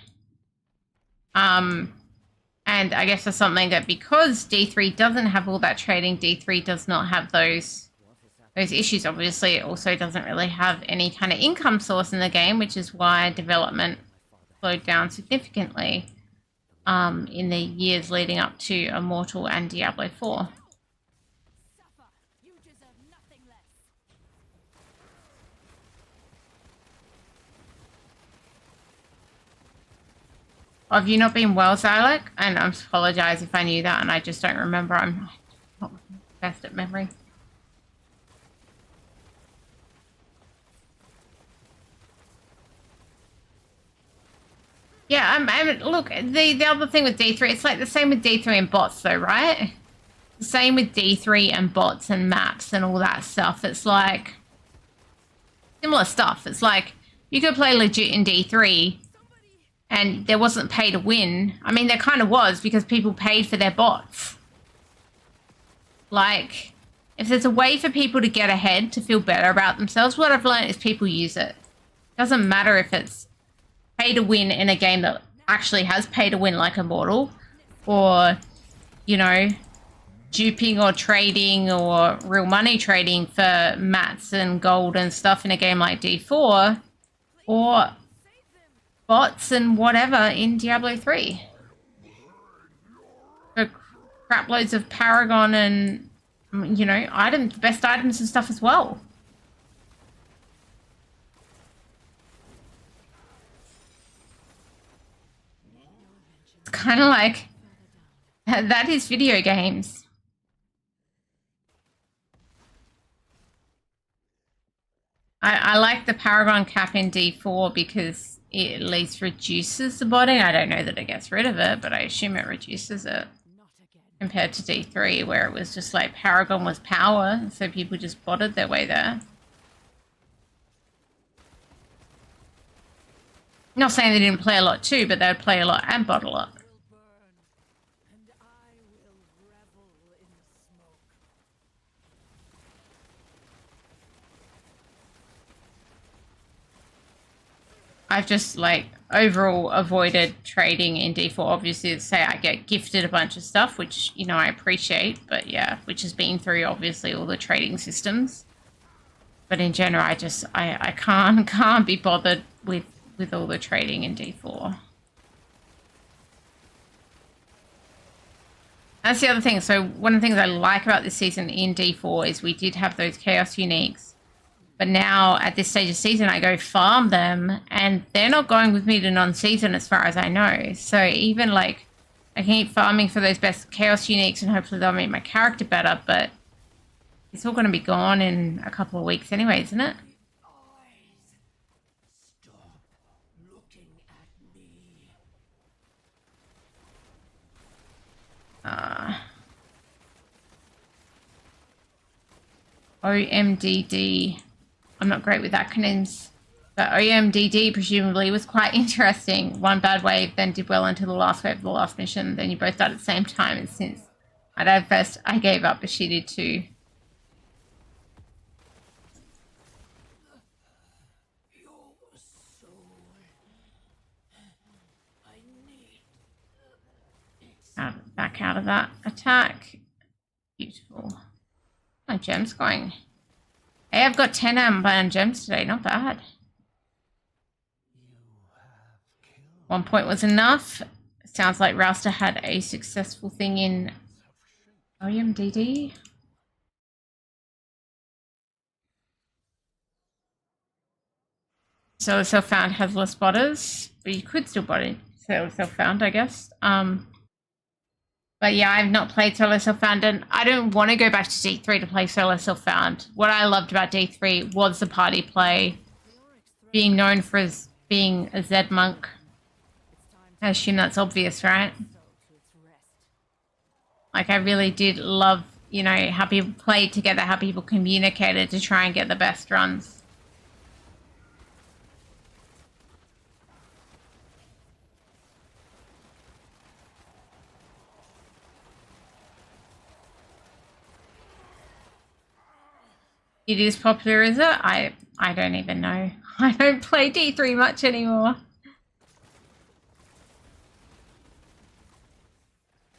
And I guess that's something that because D3 doesn't have all that trading, D3 does not have those issues. Obviously, it also doesn't really have any kind of income source in the game, which is why development slowed down significantly in the years leading up to Immortal and Diablo 4. Have you not been well, Zylek? And I apologize if I knew that and I just don't remember. I'm not best at memory. Yeah, look, the other thing with D3, it's like the same with D3 and bots though, right? The same with D3 and bots and maps and all that stuff. It's like similar stuff. It's like you could play legit in D3 and there wasn't pay to win. I mean, there kind of was because people paid for their bots. Like, if there's a way for people to get ahead, to feel better about themselves, what I've learned is people use it. It doesn't matter if it's pay to win in a game that actually has pay to win like Immortal, or, you know, duping or trading or real money trading for mats and gold and stuff in a game like D4, or bots and whatever in Diablo 3. For crap loads of Paragon and, you know, items, best items and stuff as well. It's kind of like, that is video games. I like the Paragon cap in D4 because it at least reduces the botting. I don't know that it gets rid of it, but I assume it reduces it. Compared to D3, where it was just like Paragon was power, so people just botted their way there. Not saying they didn't play a lot too, but they would play a lot and bot a lot. I've just like overall avoided trading in D4. Obviously, say I get gifted a bunch of stuff, which, you know, I appreciate, but yeah, which has been through obviously all the trading systems. But in general, I can't be bothered with all the trading in D4. That's the other thing. So one of the things I like about this season in D4 is we did have those Chaos Uniques. But now at this stage of season, I go farm them and they're not going with me to non-season as far as I know. So even like I can keep farming for those best Chaos Uniques and hopefully they'll make my character better. But it's all going to be gone in a couple of weeks anyway, isn't it? Stop looking at me. OMDD. I'm not great with acronyms. But OMDD presumably was quite interesting. One bad wave, then did well until the last wave of the last mission. Then you both died at the same time. And since I died first, I gave up, but she did too. Your soul. I need. Back out of that attack. Beautiful. My gem's going. Hey, I've got 10 unbound gems today. Not bad. 1 point was enough. Sounds like Rouster had a successful thing in OMDD. So self-found has less spotters, but you could still bot it. So self-found, I guess. But yeah, I've not played solo self-found, and I don't want to go back to D3 to play solo self-found. What I loved about D3 was the party play, being known for being a Z monk. I assume that's obvious, right? Like, I really did love, you know, how people played together, how people communicated to try and get the best runs. It is popular, is it? I don't even know. I don't play D3 much anymore.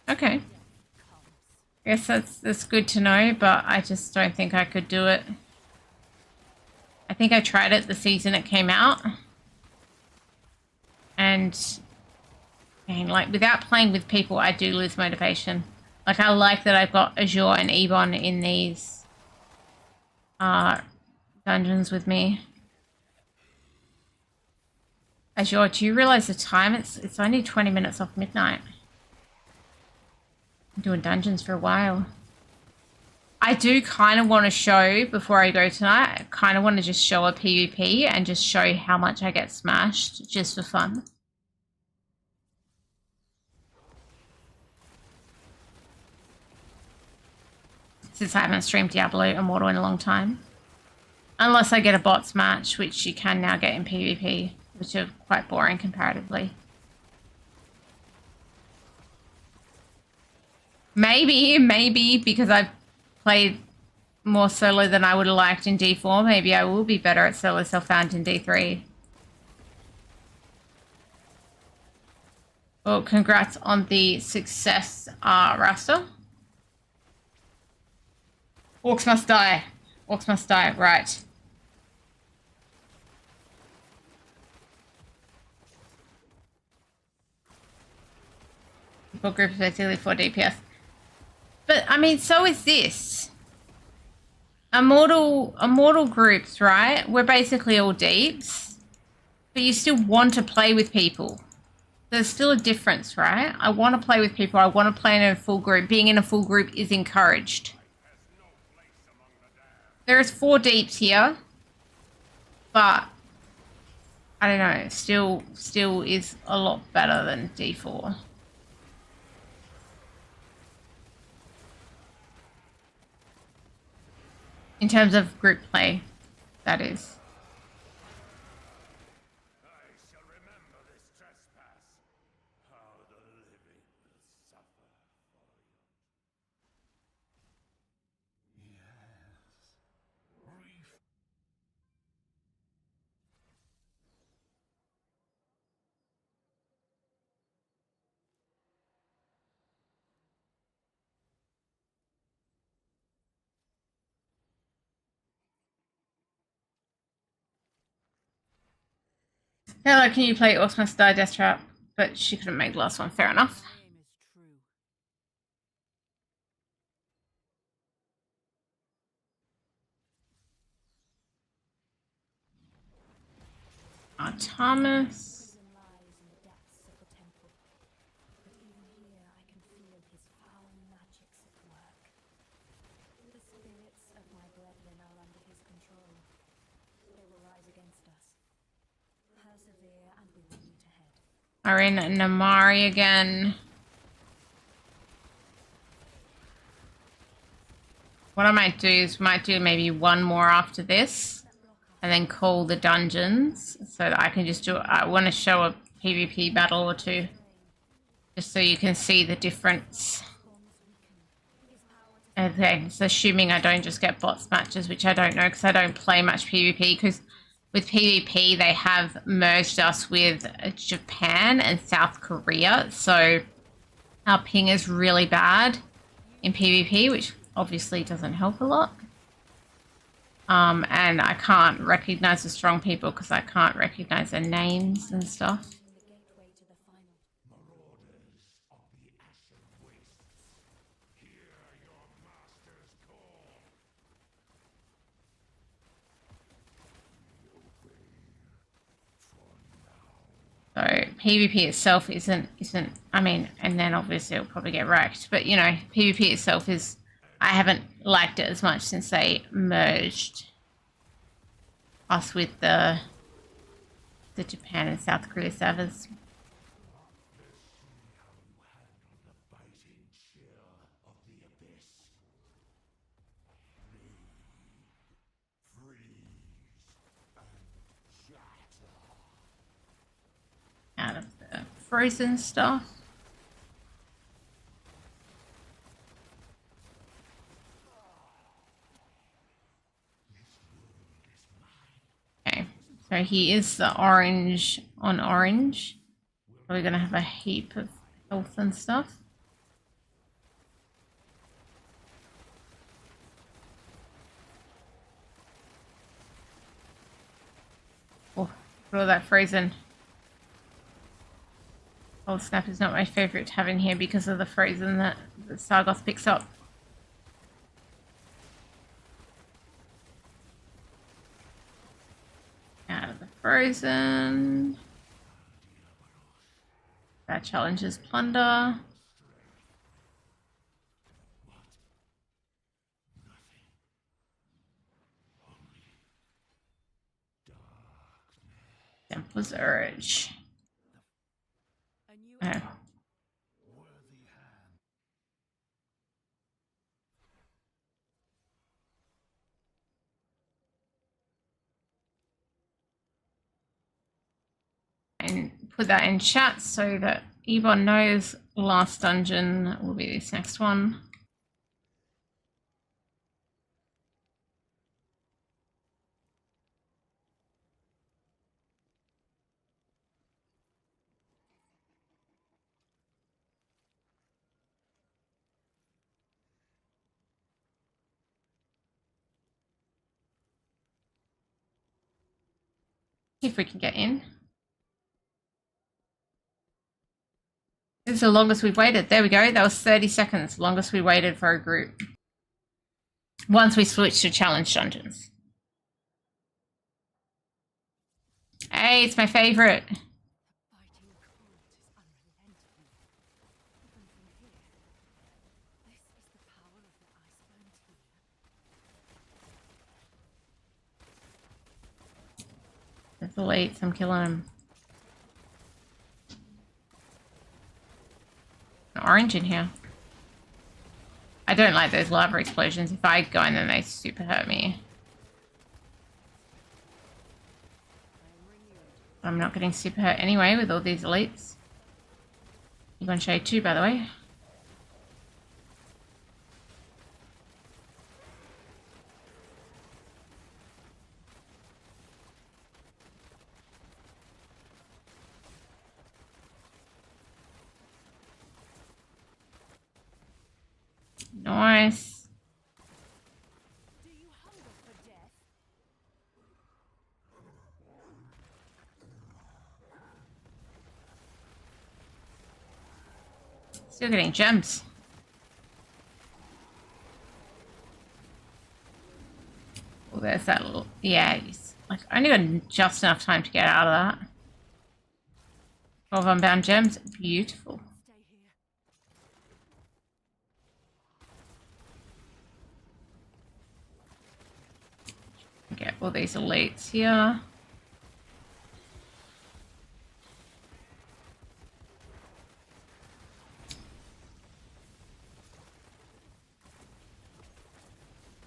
Okay. I guess that's good to know, but I just don't think I could do it. I think I tried it the season it came out. And like without playing with people, I do lose motivation. Like I like that I've got Azure and Ebon in these dungeons with me. Azure, do you realize the time? It's only 20 minutes off midnight. I'm doing dungeons for a while. I do kind of want to show, before I go tonight, I kind of want to just show a PvP and just show how much I get smashed, just for fun. Since I haven't streamed Diablo Immortal in a long time. Unless I get a bots match, which you can now get in PvP, which are quite boring comparatively. Maybe because I've played more solo than I would have liked in D4, maybe I will be better at solo self-found in D3. Well, congrats on the success, Rasta. Orcs must die. Orcs must die, right. People group is basically 4 DPS. But, I mean, so is this. Immortal groups, right? We're basically all deeps. But you still want to play with people. There's still a difference, right? I want to play with people. I want to play in a full group. Being in a full group is encouraged. There's 4 deeps here. But, I don't know. Still is a lot better than D4. In terms of group play, that is. I shall remember this trespass. How the living will suffer for you. Yes. Hello, can you play Autonomous Die Death Trap? But she couldn't make the last one. Fair enough. My aim is true. Thomas. Prison lies in the depths of the temple, but even here I can feel his foul magics at work. The spirits of my brethren are under his control. They will rise against us. Persevere and we will meet ahead. Are in Namari again. What I might do is maybe one more after this. And then call the dungeons so that I can just do it. I want to show a PvP battle or two. Just so you can see the difference. Okay, it's assuming I don't just get bots matches, which I don't know because I don't play much PvP. Because with PvP, they have merged us with Japan and South Korea. So our ping is really bad in PvP, which obviously doesn't help a lot. And I can't recognize the strong people because I can't recognize their names and stuff. So PvP itself isn't I mean, and then obviously it'll probably get wrecked, but you know, PvP itself is, I haven't liked it as much since they merged us with the Japan and South Korea servers. Out of the frozen stuff. Okay, so he is the orange on orange. Probably gonna have a heap of health and stuff. Oh, look at all that frozen. Oh snap is not my favourite to have in here because of the frozen that Sargoth picks up. Out of the frozen. That challenges plunder. Templar's Urge. Oh. And put that in chat so that Ebon knows last dungeon will be this next one. See if we can get in. This is the longest we've waited. There we go. That was 30 seconds. Longest we waited for a group. Once we switched to challenge dungeons. Hey, it's my favorite. There's the elites. I'm killing them. An orange in here. I don't like those lava explosions. If I go in them, they super hurt me. I'm not getting super hurt anyway with all these elites. You're on shade too, by the way. Nice. Do you hunger for death? Still getting gems. Oh, there's that little... Yeah, like, I only got just enough time to get out of that. 12 unbound gems. Beautiful. Stay here. Get all these elites here.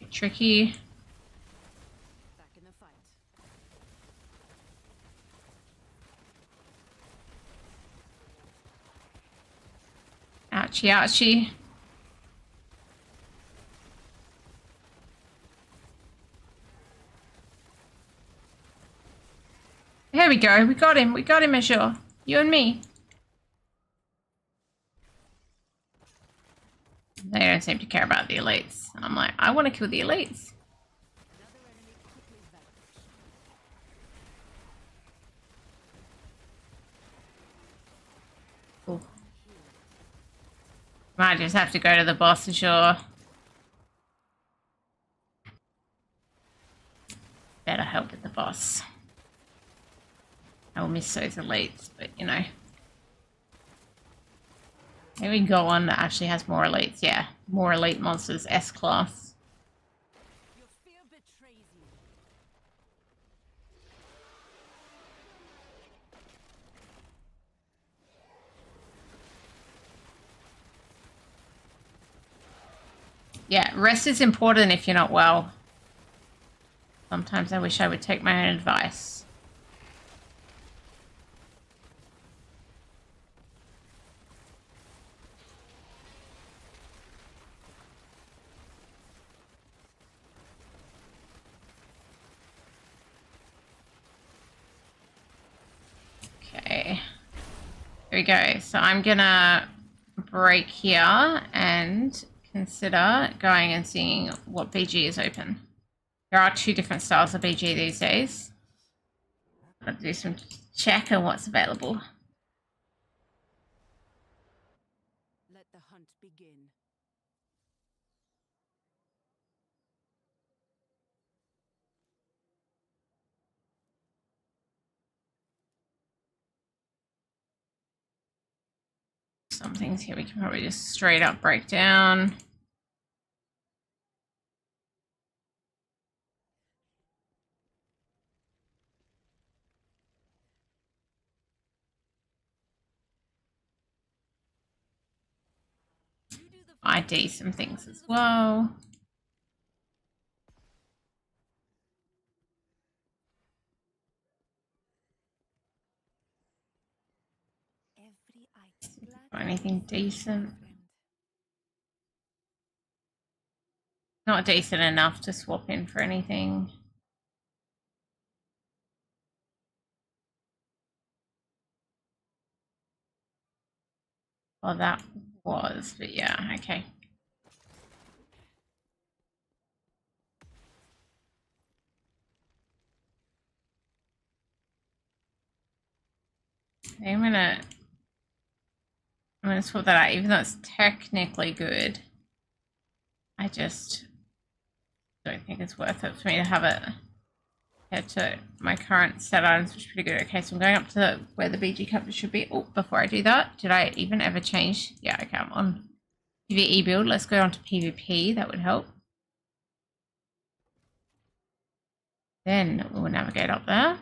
Tricky. Back in the fight. Ouchie, ouchie. Here we go. We got him. We got him, Azure. You and me. They don't seem to care about the elites. I'm like, I want to kill the elites. Another enemy quickly vanished. Cool. Might just have to go to the boss, Azure. Better help with the boss. I will miss those elites, but you know. Maybe we can go on that actually has more elites. Yeah, more elite monsters, S class. Your fear betrays you. Yeah, rest is important if you're not well. Sometimes I wish I would take my own advice. Okay. Here we go. So I'm gonna break here and consider going and seeing what BG is open. There are 2 different styles of BG these days. I'll do some check on what's available. Let the hunt begin. Some things here we can probably just straight up break down. You do the ID some things as well. Every item. Got anything decent? Not decent enough to swap in for anything. Well, that was, but yeah, okay. Okay, I'm gonna swap that out, even though it's technically good. I just don't think it's worth it for me to have it head to my current set items, which is pretty good. Okay, so I'm going up to where the BG cover should be. Oh, before I do that, did I even ever change? Yeah, okay, I'm on PvE build. Let's go on to PvP. That would help. Then we'll navigate up there.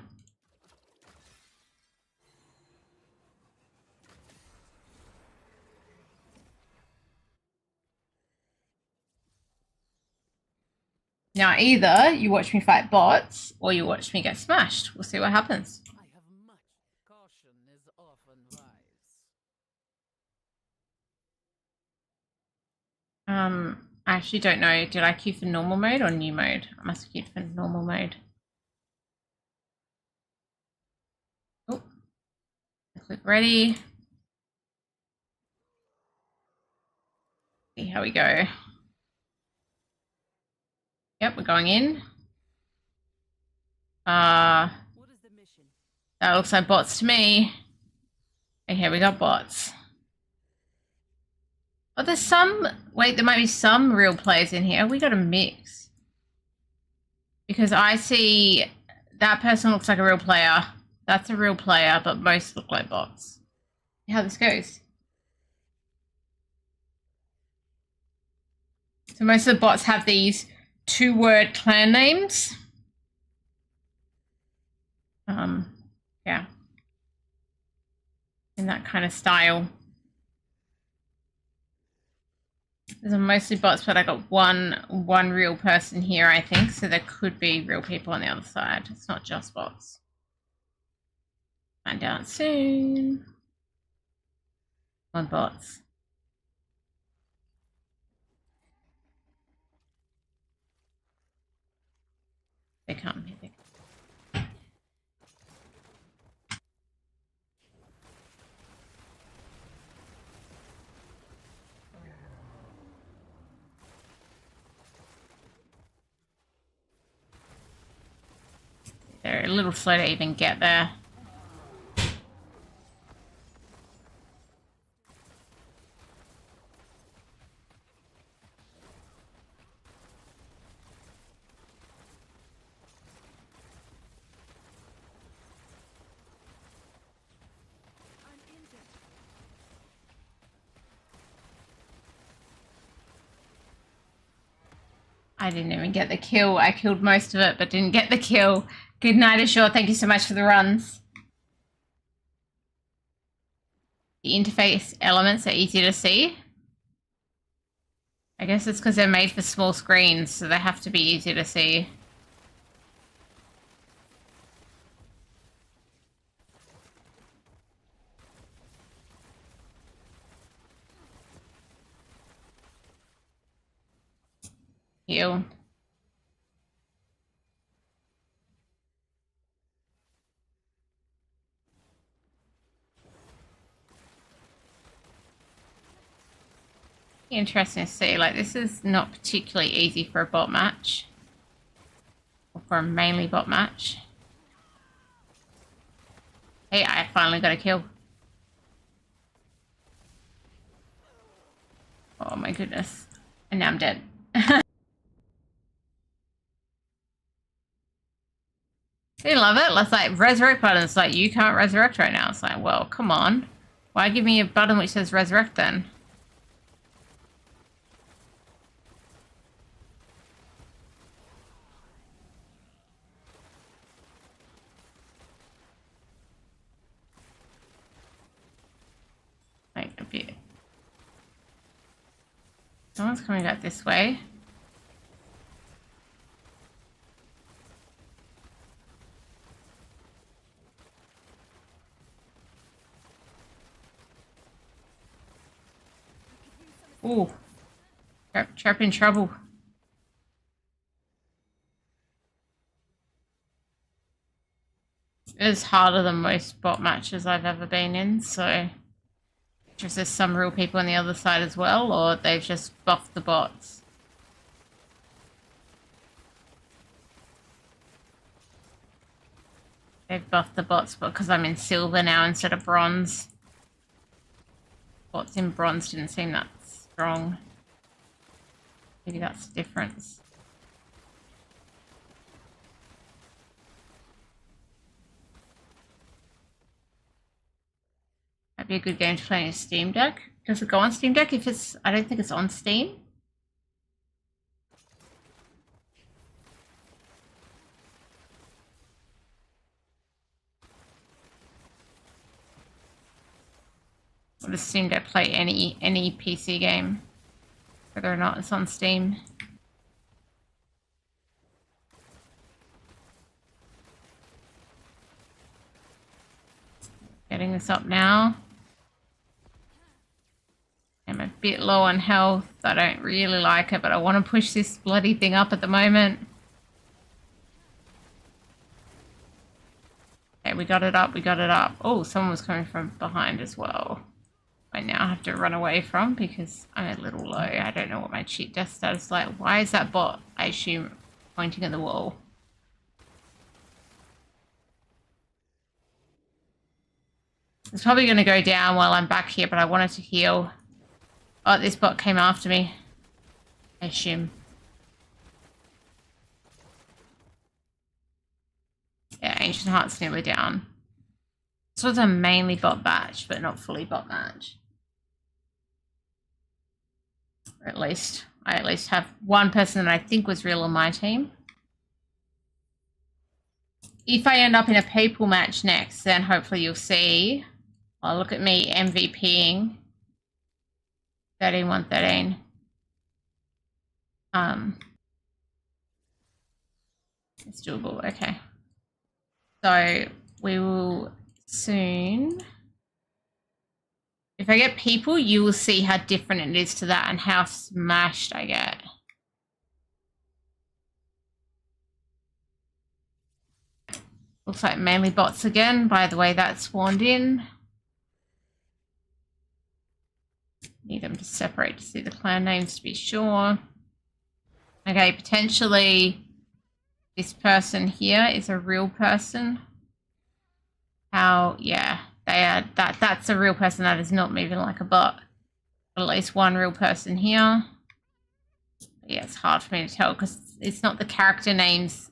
Now, either you watch me fight bots or you watch me get smashed. We'll see what happens. I have much. Caution is often wise. I actually don't know. Did I queue for normal mode or new mode? I must have queued for normal mode. Oh, click ready. See how we go. Yep, we're going in. What is the mission? That looks like bots to me. Okay, we got bots. Oh, there's some... Wait, there might be some real players in here. We got a mix. Because I see... That person looks like a real player. That's a real player, but most look like bots. How this goes. So most of the bots have these 2-word clan names. Yeah. In that kind of style. These are mostly bots, but I got one real person here, I think. So there could be real people on the other side. It's not just bots. Find out soon. On bots. They come. Here they come. They're a little slow to even get there. I didn't even get the kill. I killed most of it, but didn't get the kill. Good night, Ashore. Thank you so much for the runs. The interface elements are easy to see. I guess it's because they're made for small screens, so they have to be easy to see. Heal. Interesting to see. Like, this is not particularly easy for a bot match. Or for a mainly bot match. Hey, I finally got a kill. Oh my goodness. And now I'm dead. They love it. Let's like resurrect button. It's like, you can't resurrect right now. It's like, well, come on. Why give me a button which says resurrect then? Like a bit. Someone's coming out this way. Ooh. Trap in trouble. It is harder than most bot matches I've ever been in, so just there's some real people on the other side as well, or they've just buffed the bots. They've buffed the bots because I'm in silver now instead of bronze. Bots in bronze didn't seem that strong. Maybe that's the difference. Might be a good game to play in a Steam Deck. Does it go on Steam Deck? If it's, I don't think it's on Steam. Or does Steam Deck play any PC game, whether or not it's on Steam? Getting this up now. I'm a bit low on health. I don't really like it, but I want to push this bloody thing up at the moment. Okay, we got it up, we got it up. Oh, someone was coming from behind as well. I now have to run away from because I'm a little low. I don't know what my cheat death status is like. Why is that bot, I assume, pointing at the wall? It's probably going to go down while I'm back here, but I wanted to heal. Oh, this bot came after me. I assume. Yeah, Ancient Heart's nearly down. This was a mainly bot match, but not fully bot match. Or at least, I at least have one person that I think was real on my team. If I end up in a people match next, then hopefully you'll see. Oh, look at me MVPing. 13-1-13. It's doable. Okay. So we will soon. If I get people, you will see how different it is to that and how smashed I get. Looks like mainly bots again. By the way, that spawned in. Need them to separate to see the clan names to be sure. Okay, potentially this person here is a real person. How, yeah, they are, that's a real person that is not moving like a bot. But at least one real person here. But yeah, it's hard for me to tell because it's not the character names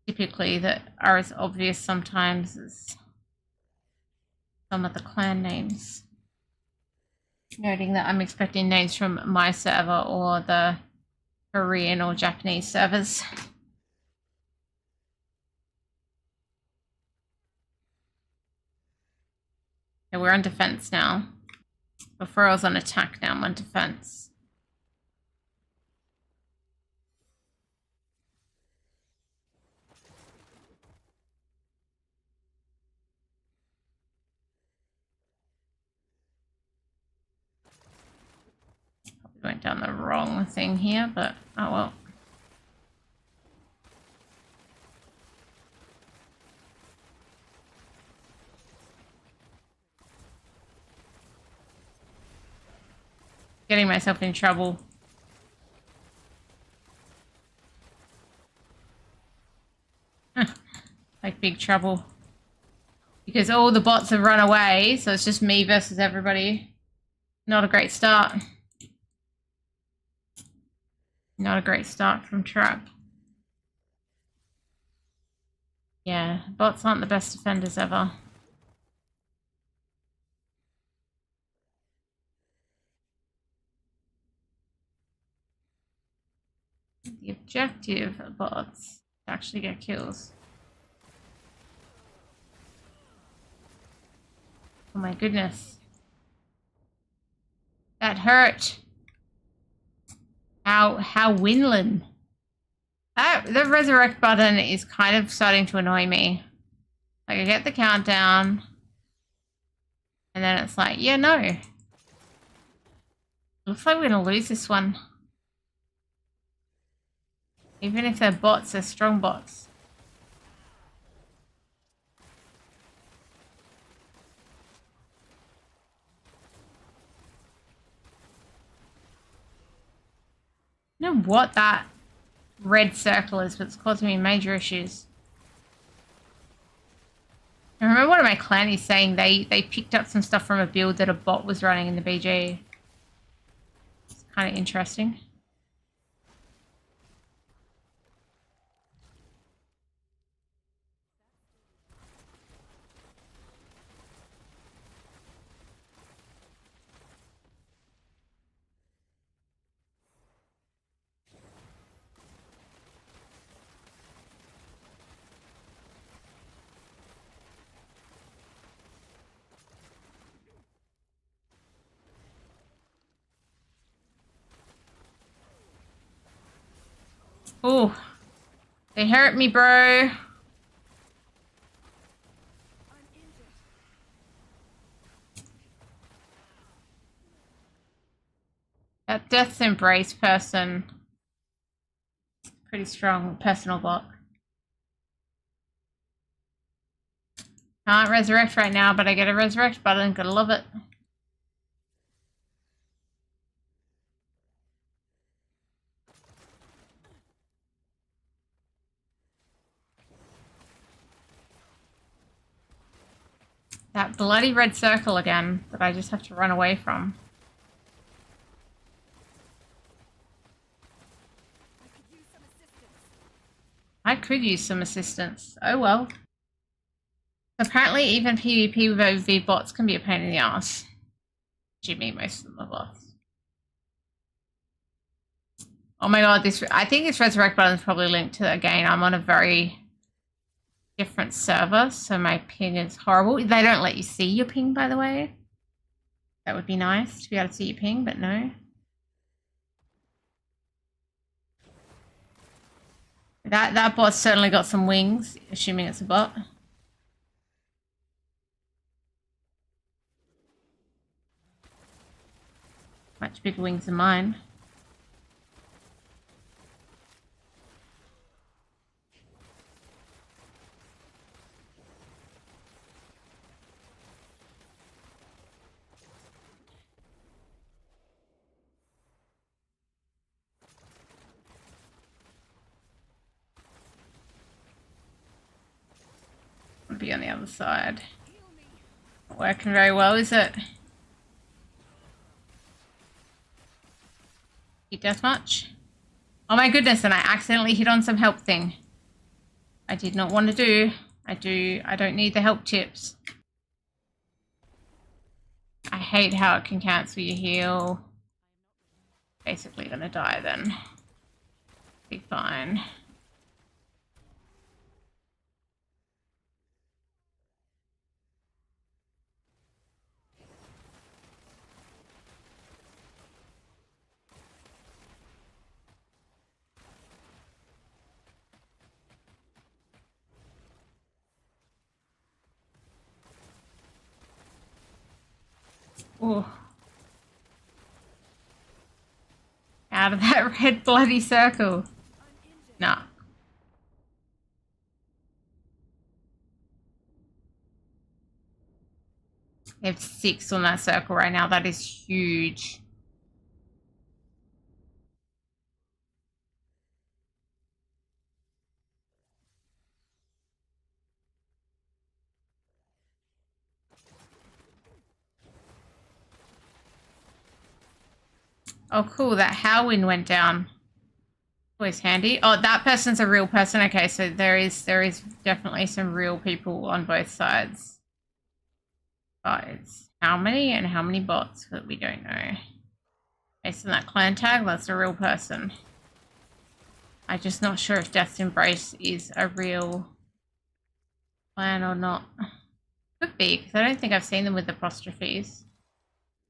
typically that are as obvious sometimes as some of the clan names. Noting that I'm expecting names from my server or the Korean or Japanese servers. Okay, we're on defense now. Before I was on attack, now I'm on defense. Probably went down the wrong thing here, but oh well. Getting myself in trouble. Like big trouble. Because all the bots have run away, so it's just me versus everybody. Not a great start. Not a great start from Trap. Yeah, bots aren't the best defenders ever. The objective of bots is to actually get kills. Oh my goodness. That hurt. How Winland. The resurrect button is kind of starting to annoy me. Like I get the countdown. And then it's like, yeah, no. Looks like we're gonna lose this one. Even if they're bots, they're strong bots. I don't know what that red circle is, but it's causing me major issues. I remember one of my clannies saying they picked up some stuff from a build that a bot was running in the BG. It's kind of interesting. Oh, they hurt me, bro. That Death's Embrace person. Pretty strong personal bot. Can't resurrect right now, but I get a resurrect button. Gotta love it. That bloody red circle again that I just have to run away from. could use some assistance. Oh well. Apparently even PvP with OV bots can be a pain in the ass. Jimmy, most of them are bots. Oh my god, I think this resurrect button is probably linked to, again, I'm on a very different server, so my ping is horrible. They don't let you see your ping, by the way. That would be nice to be able to see your ping, but no. That bot certainly got some wings, assuming it's a bot. Much bigger wings than mine. I'll be on the other side. Not working very well, is it? Deathmatch. Oh my goodness, and I accidentally hit on some help thing. I did not want to do. I don't need the help tips. I hate how it can cancel your heal. Basically gonna die then. Be fine. Oh. Out of that red bloody circle. Nah. They have 6 on that circle right now. That is huge. Oh, cool. That Howin went down. Always handy. Oh, that person's a real person. Okay, so there is definitely some real people on both sides. But it's how many and how many bots that we don't know. Based on that clan tag, that's a real person. I'm just not sure if Death's Embrace is a real clan or not. Could be, because I don't think I've seen them with apostrophes.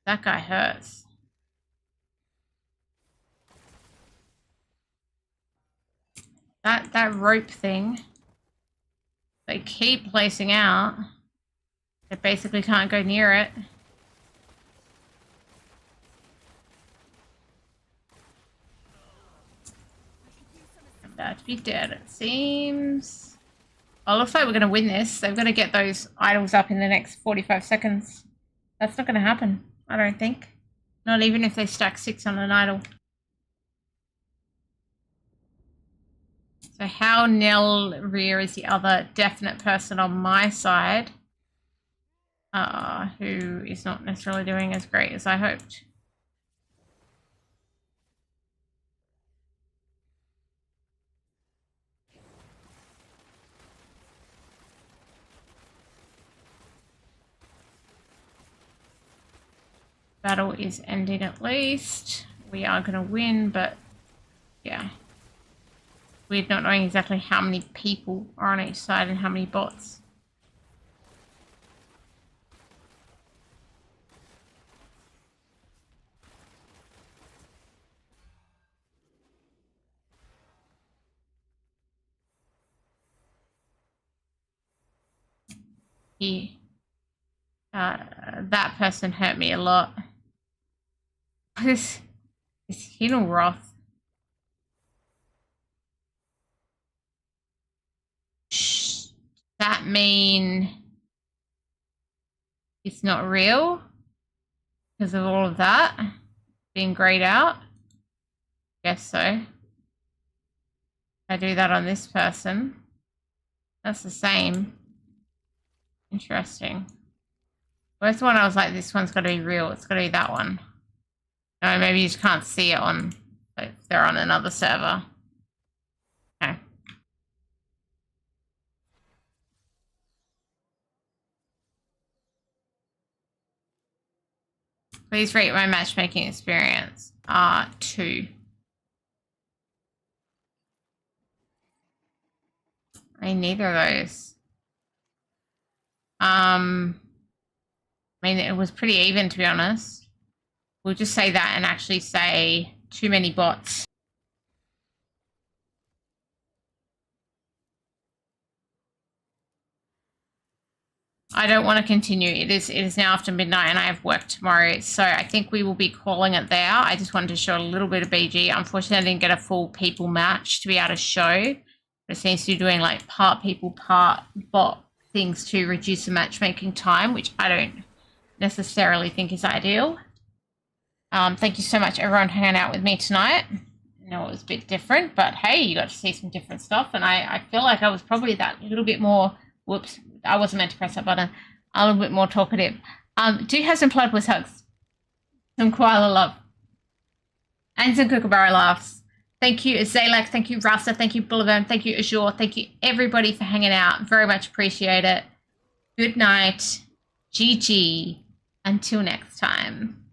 That guy hurts. That rope thing, they keep placing out. They basically can't go near it. I'm about to be dead, it seems. Oh, looks like we're going to win this. They've got to get those idols up in the next 45 seconds. That's not going to happen, I don't think. Not even if they stack 6 on an idol. So how Nell Rear is the other definite person on my side who is not necessarily doing as great as I hoped. Battle is ending at least. We are going to win, but yeah. Weird not knowing exactly how many people are on each side and how many bots. That person hurt me a lot. This Hinelroth. That mean it's not real because of all of that being grayed out? Guess so. I do that on this person. That's the same. Interesting. First one I was like, this one's got to be real. It's got to be that one. No, maybe you just can't see it on, if they're on another server. Okay. Please rate my matchmaking experience. 2. I mean, neither of those. I mean, it was pretty even, to be honest. We'll just say that and actually say too many bots. I don't want to continue. It is now after midnight and I have work tomorrow. So I think we will be calling it there. I just wanted to show a little bit of BG. Unfortunately, I didn't get a full people match to be able to show. But it seems to be doing like part people, part bot things to reduce the matchmaking time, which I don't necessarily think is ideal. Thank you so much, everyone, hanging out with me tonight. I know it was a bit different, but hey, you got to see some different stuff. And I feel like I was probably that little bit more, whoops, I wasn't meant to press that button, a little bit more talkative. Do have some platypus hugs, some koala love, and some kookaburra laughs. Thank you, Zalek. Thank you, Rasta. Thank you, Boulevard. Thank you, Azure. Thank you, everybody, for hanging out. Very much appreciate it. Good night. GG. Until next time.